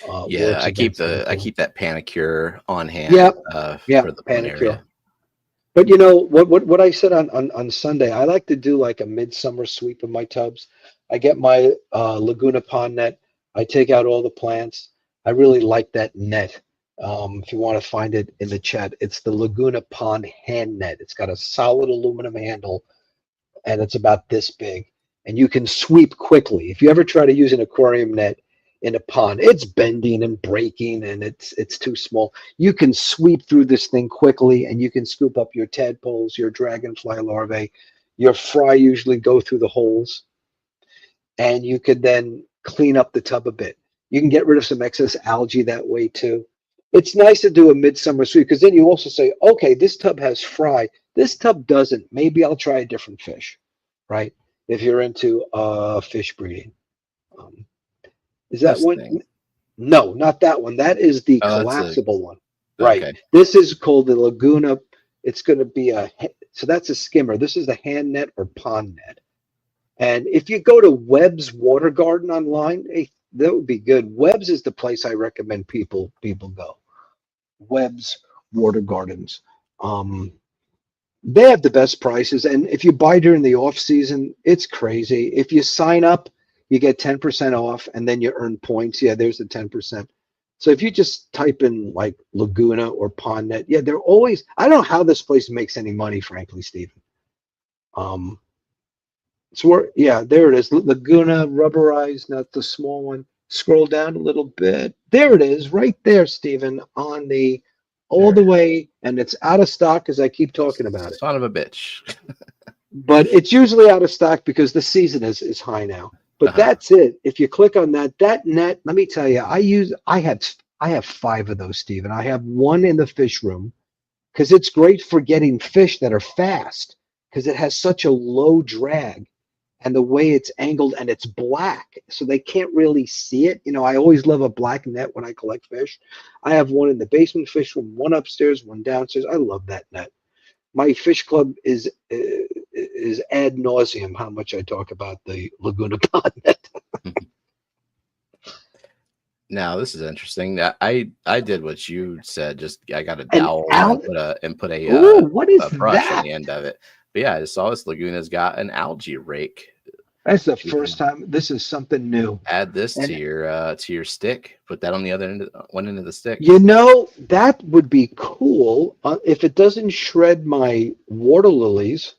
I keep that Panicure on hand.
For the Panicure. But what I said on Sunday, I like to do like a midsummer sweep of my tubs. I get my Laguna pond net. I take out all the plants. I really like that net. If you want to find it in the chat, it's the Laguna Pond hand net. It's got a solid aluminum handle, and it's about this big. And you can sweep quickly. If you ever try to use an aquarium net in a pond, it's bending and breaking, and it's too small. You can sweep through this thing quickly, and you can scoop up your tadpoles, your dragonfly larvae. Your fry usually go through the holes, and you could then clean up the tub a bit. You can get rid of some excess algae that way too. It's nice to do a midsummer sweep because then you also say, okay, this tub has fry. This tub doesn't. Maybe I'll try a different fish, right? If you're into fish breeding. Is that one? No, not that one. That is the collapsible one. Right. Okay. This is called the Laguna. It's going to be so that's a skimmer. This is the hand net or pond net. And if you go to Webb's Water Garden online, that would be good. Webb's is the place I recommend people go. Webb's Water Gardens. They have the best prices. And if you buy during the off season, it's crazy. If you sign up, you get 10% off and then you earn points. Yeah, there's the 10%. So if you just type in like Laguna or Pond Net, they're always, I don't know how this place makes any money, frankly, Stephen. There it is. Laguna rubberized, not the small one. Scroll down a little bit. There it is, right there, Stephen, on the all the way, and it's out of stock as I keep talking about it.
Son of a bitch.
But it's usually out of stock because the season is high now. But that's it. If you click on that net, let me tell you, I have 5 of those, Stephen. I have one in the fish room because it's great for getting fish that are fast because it has such a low drag. and the way it's angled, and it's black, so they can't really see it. You know, I always love a black net when I collect fish. I have one in the basement fish room, one upstairs, one downstairs. I love that net. My fish club is ad nauseum how much I talk about the Laguna Pond net.
Now this is interesting. I did what you said. Just I got a dowel and put a
what is
brush
that?
on the end of it. But yeah, I saw this Laguna's got an algae rake.
That's the first time. This is something new.
Add this to your stick. Put that on the other end, one end of the stick.
You know, that would be cool. If it doesn't shred my water lilies,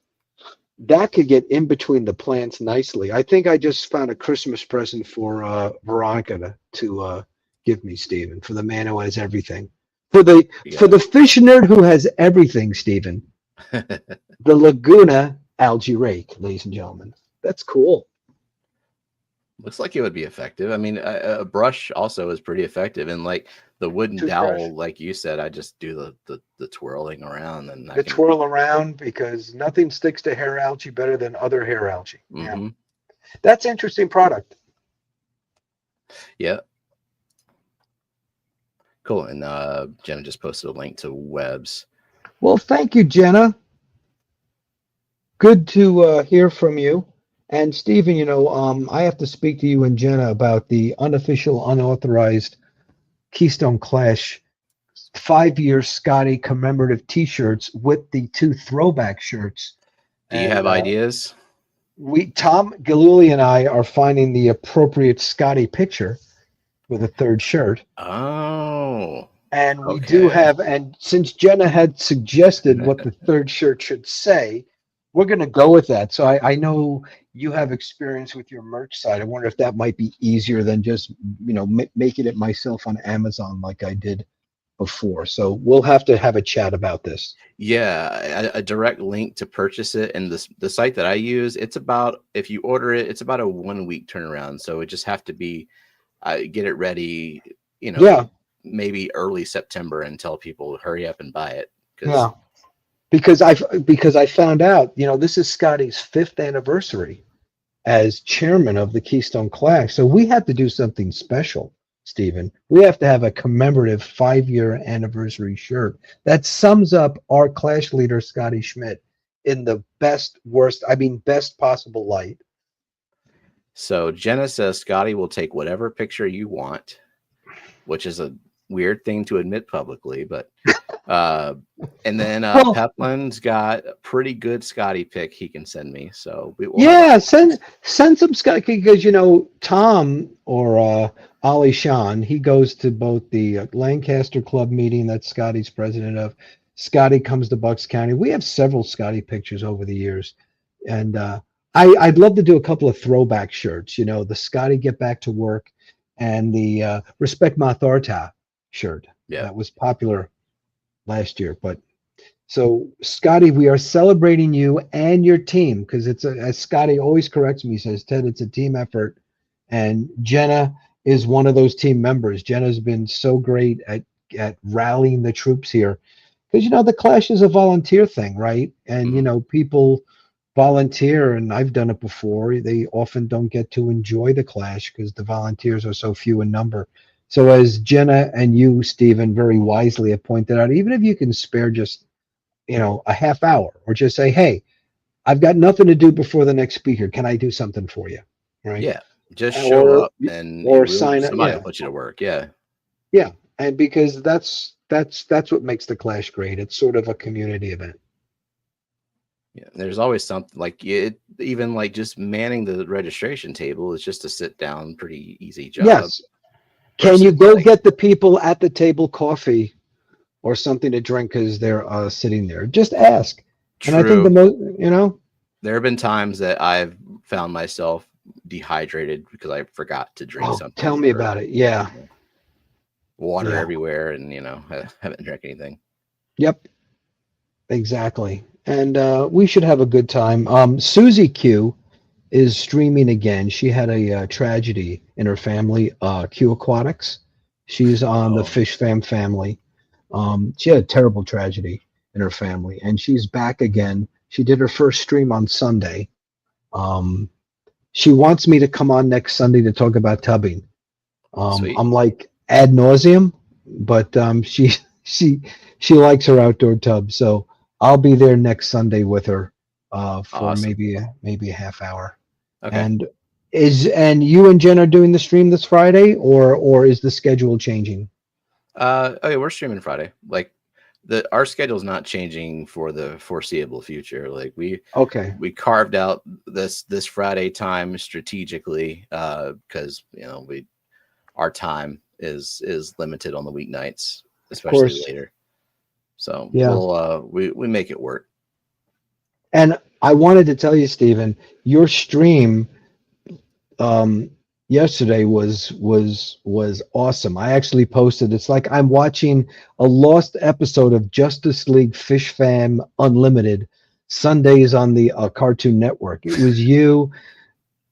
that could get in between the plants nicely. I think I just found a Christmas present for Veronica to give me, Stephen, for the man who has everything. For the fish nerd who has everything, Stephen. The Laguna algae rake, ladies and gentlemen. That's cool.
Looks like it would be effective. I mean, a brush also is pretty effective, and like the wooden dowel, like you said, I just do the twirling around and
twirl around, because nothing sticks to hair algae better than other hair algae.
Mm-hmm.
Yeah. That's an interesting product.
Yeah. Cool. And Jenna just posted a link to Webs.
Well, thank you, Jenna. Good to hear from you. And Stephen, you know, I have to speak to you and Jenna about the unofficial, unauthorized Keystone Clash 5-year Scotty commemorative T-shirts with the 2 throwback shirts.
Do you have ideas?
Tom Galuli and I are finding the appropriate Scotty picture with a 3rd shirt.
Oh.
And we do have, and since Jenna had suggested what the 3rd shirt should say, we're going to go with that. So I know you have experience with your merch side. I wonder if that might be easier than just, you know, making it myself on Amazon like I did before. So we'll have to have a chat about this.
Yeah, a direct link to purchase it. And the site that I use, it's about, if you order it, it's about a 1-week turnaround. So it just have to be, get it ready, you know, maybe early September, and tell people hurry up and buy it.
Yeah. Because I found out, you know, this is Scotty's 5th anniversary as chairman of the Keystone Clash. So we have to do something special, Stephen. We have to have a commemorative 5-year anniversary shirt that sums up our Clash leader, Scotty Schmidt, in the best possible light.
So Jenna says Scotty will take whatever picture you want, which is a weird thing to admit publicly, but and then Peplin's got a pretty good Scotty pick he can send me. So
send some Scotty, because you know Tom or Ali Shan, he goes to both the Lancaster Club meeting that Scotty's president of. Scotty comes to Bucks County. We have several Scotty pictures over the years, and I'd love to do a couple of throwback shirts. You know, the Scotty Get Back to Work and the Respect Mathorta shirt.
Yeah,
that was popular last year. But so Scotty, we are celebrating you and your team, because it's as Scotty always corrects me, he says, Ted, it's a team effort, and Jenna is one of those team members. Jenna's been so great at rallying the troops here, because you know the Clash is a volunteer thing, right? And you know, people volunteer, and I've done it before. They often don't get to enjoy the Clash because the volunteers are so few in number. So as Jenna and you, Stephen, very wisely have pointed out, even if you can spare just, you know, a half hour, or just say, hey, I've got nothing to do before the next speaker. Can I do something for you? Right?
Yeah. Just show up and
sign up.
Somebody will put you to work. Yeah.
Yeah. And because that's what makes the Clash great. It's sort of a community event.
Yeah. There's always something like even like just manning the registration table is just a sit down, pretty easy job.
Yes. Can you go get the people at the table coffee or something to drink because they're sitting there? Just ask.
True.
And I think the most, you know,
there have been times that I've found myself dehydrated because I forgot to drink something.
Tell me about it. Yeah.
Water everywhere, and you know, I haven't drank anything.
Yep. Exactly. And we should have a good time. Susie Q is streaming again. She had a tragedy in her family, Q Aquatics. She's on the Fishfam family. She had a terrible tragedy in her family, and she's back again. She did her first stream on Sunday. she wants me to come on next Sunday to talk about tubbing.
Sweet.
I'm like ad nauseum, but she likes her outdoor tub, so I'll be there next Sunday with her for
Awesome.
maybe a half hour.
Okay.
And you and Jen are doing the stream this Friday, or is the schedule changing?
Okay, we're streaming Friday. Like our schedule is not changing for the foreseeable future. Like we carved out this Friday time strategically because our time is limited on the weeknights, especially later. So we make it work.
And I wanted to tell you, Stephen, your stream yesterday was awesome. I actually posted, it's like I'm watching a lost episode of Justice League Fishfam Unlimited Sundays on the Cartoon Network. It was you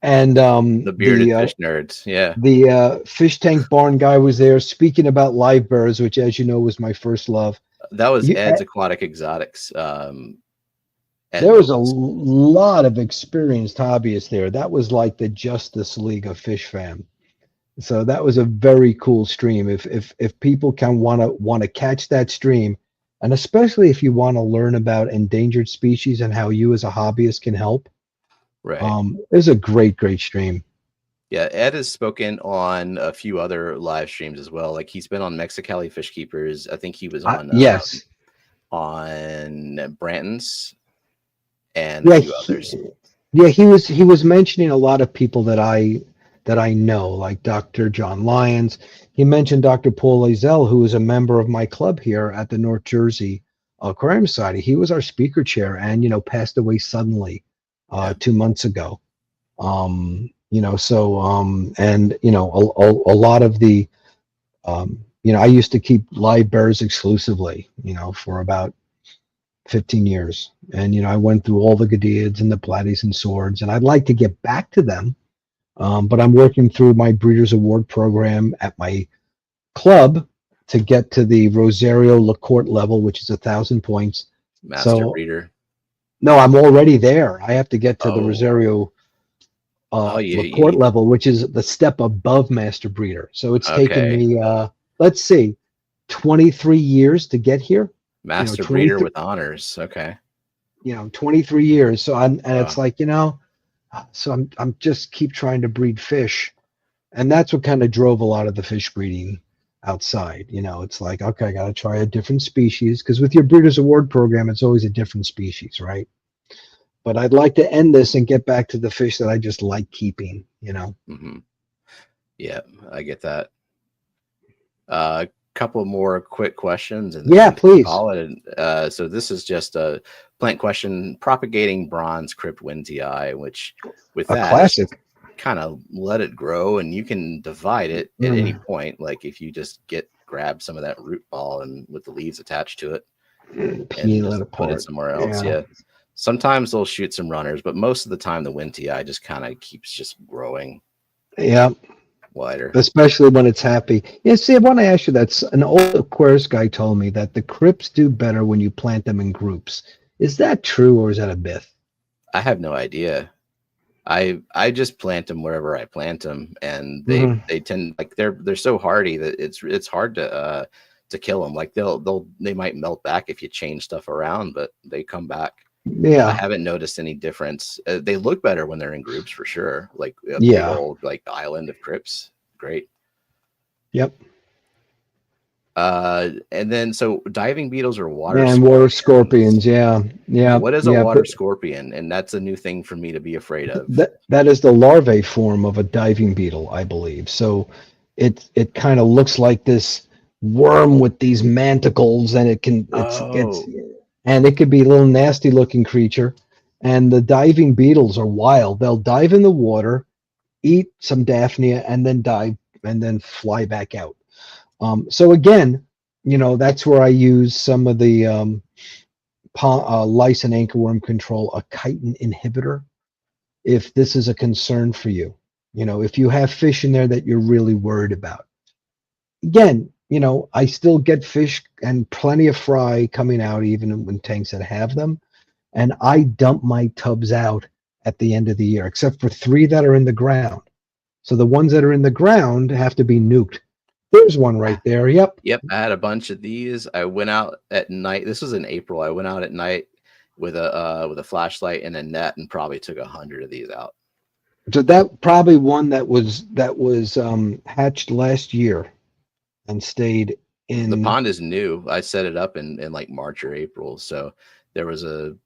and
the bearded fish nerds. Yeah,
the fish tank barn guy was there speaking about live birds, which, as you know, was my first love.
That was Ed's Aquatic Exotics.
There was a lot of experienced hobbyists there. That was like the Justice League of Fishfam. So that was a very cool stream. If people can want to catch that stream, and especially if you want to learn about endangered species and how you as a hobbyist can help,
right?
It's a great stream.
Yeah, Ed has spoken on a few other live streams as well. Like he's been on Mexicali Fish Keepers. I think he was on on Branton's. And a few others.
He was mentioning a lot of people that I know, like Dr. John Lyons. He mentioned Dr. Paul Lazell, who is a member of my club here at the North Jersey Aquarium Society. He was our speaker chair and passed away suddenly 2 months ago. And a lot of the I used to keep live bears exclusively, for about 15 years. And, I went through all the Gadiids and the Platies and Swords, and I'd like to get back to them. But I'm working through my Breeders Award program at my club to get to the Rosario LaCourte level, which is 1,000 points.
Master breeder.
No, I'm already there. I have to get to the Rosario LaCourte level, which is the step above Master Breeder. So it's taken me, let's see, 23 years to get here.
Master breeder with honors. Okay.
23 years. So it's like, so I'm just keep trying to breed fish. And that's what kind of drove a lot of the fish breeding outside. It's like, okay, I got to try a different species, because with your Breeders Award program, it's always a different species, right? But I'd like to end this and get back to the fish that I just like keeping,
Mm-hmm. Yeah, I get that. Couple more quick questions, and
please.
So this is just a plant question: propagating bronze crypt Wintii, which with that
classic,
kind of let it grow, and you can divide it at any point. Like if you just grab some of that root ball and with the leaves attached to it, and just put it somewhere else. Yeah. Sometimes they'll shoot some runners, but most of the time the Wintii just kind of keeps just growing.
Yeah.
Wider,
especially when it's happy. See, I want to ask you, that's an old Aquarius guy told me that the crypts do better when you plant them in groups. Is that true, or is that a myth?
I have no idea. I just plant them wherever I plant them, and they tend, like they're so hardy that it's hard to kill them. Like they might melt back if you change stuff around, but they come back. Yeah, I haven't noticed any difference. They look better when they're in groups for sure. Like a big old island of crypts, great.
Yep.
And then so diving beetles or water
scorpions. Yeah.
What is a water scorpion? And that's a new thing for me to be afraid of.
That is the larvae form of a diving beetle, I believe. So it kind of looks like this worm with these manticles, and it could be a little nasty looking creature. And the diving beetles are wild. They'll dive in the water, eat some Daphnia, and then dive and then fly back out. So again, that's where I use some of the lice and anchorworm control, a chitin inhibitor, if this is a concern for you. If you have fish in there that you're really worried about. Again, I still get fish and plenty of fry coming out even when tanks that have them. And I dump my tubs out at the end of the year, except for 3 that are in the ground. So the ones that are in the ground have to be nuked. There's one right there. Yep.
Yep, I had a bunch of these. I went out at night. This was in April. I went out at night with a flashlight and a net and probably took 100 of these out.
So that probably one that was hatched last year and stayed in.
The pond is new. I set it up in like March or April. So there was a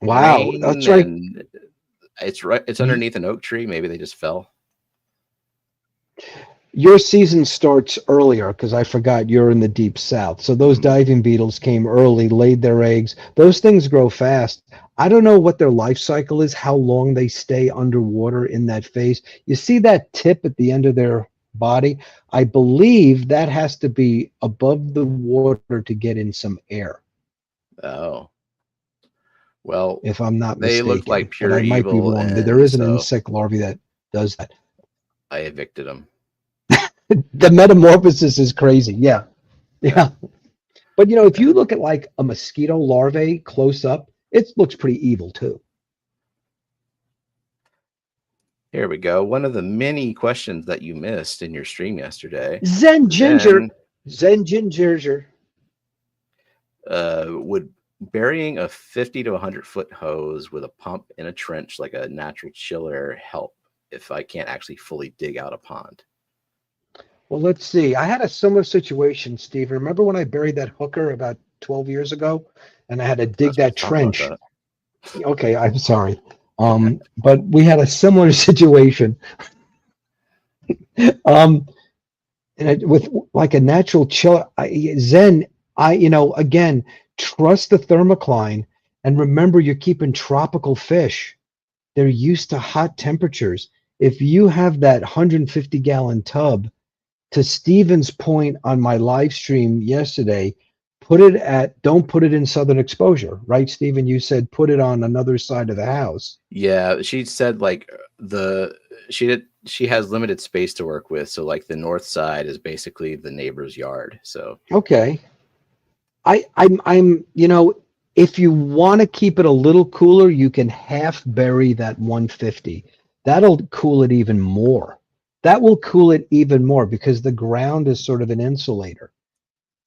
wow, that's right.
It's underneath an oak tree. Maybe they just fell.
Your season starts earlier because I forgot you're in the deep south. So those diving beetles came early, laid their eggs. Those things grow fast. I don't know what their life cycle is, how long they stay underwater in that phase. You see that tip at the end of their body? I believe that has to be above the water to get in some air.
Oh. Well,
if I'm not mistaken.
They look like pure
I might be
evil.
wrong. There is an insect larvae that does that.
I evicted them.
The metamorphosis is crazy. Yeah. But you know, if you look at like a mosquito larvae close up, it looks pretty evil too.
Here we go. One of the many questions that you missed in your stream yesterday.
Zen Ginger.
Would burying a 50 to 100 foot hose with a pump in a trench like a natural chiller help if I can't actually fully dig out a pond?
Well, let's see. I had a similar situation, Steve. Remember when I buried that hooker about 12 years ago and I had to dig that trench? Okay, I'm sorry. But we had a similar situation. With like a natural chill, again, trust the thermocline and remember you're keeping tropical fish. They're used to hot temperatures. If you have that 150-gallon tub, to Stephen's point on my live stream yesterday, don't put it in southern exposure, right, Stephen? You said put it on another side of the house.
Yeah, she said like she has limited space to work with, so like the north side is basically the neighbor's yard. So
okay, I'm if you want to keep it a little cooler, you can half bury that 150. That'll cool it even more. That will cool it even more because the ground is sort of an insulator.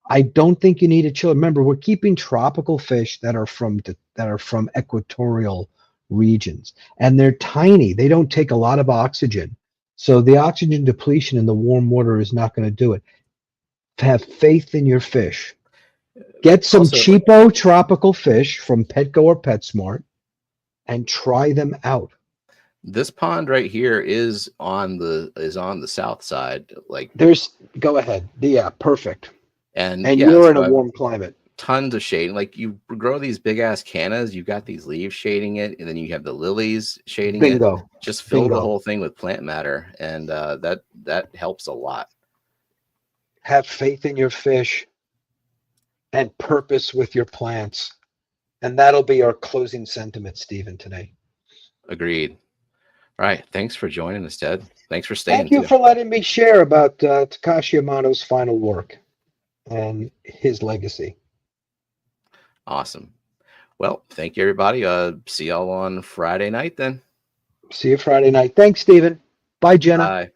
I don't think you need a chiller. Remember, we're keeping tropical fish that are from equatorial regions, and they're tiny. They don't take a lot of oxygen, so the oxygen depletion in the warm water is not going to do it. Have faith in your fish. Get some cheapo tropical fish from Petco or PetSmart, and try them out.
This pond right here is on the south side. Like
go ahead. Yeah, perfect.
And
you're in a warm climate.
Tons of shade. Like you grow these big ass cannas, you got these leaves shading it, and then you have the lilies shading it. Just fill the whole thing with plant matter, and that helps a lot.
Have faith in your fish and purpose with your plants. And that'll be our closing sentiment, Stephen, today.
Agreed. All right. Thanks for joining us, Ted. Thanks for staying.
Thank you for letting me share about Takashi Amano's final work and his legacy.
Awesome. Well, thank you, everybody. See y'all on Friday night then.
See you Friday night. Thanks, Stephen. Bye, Jenna.
Bye.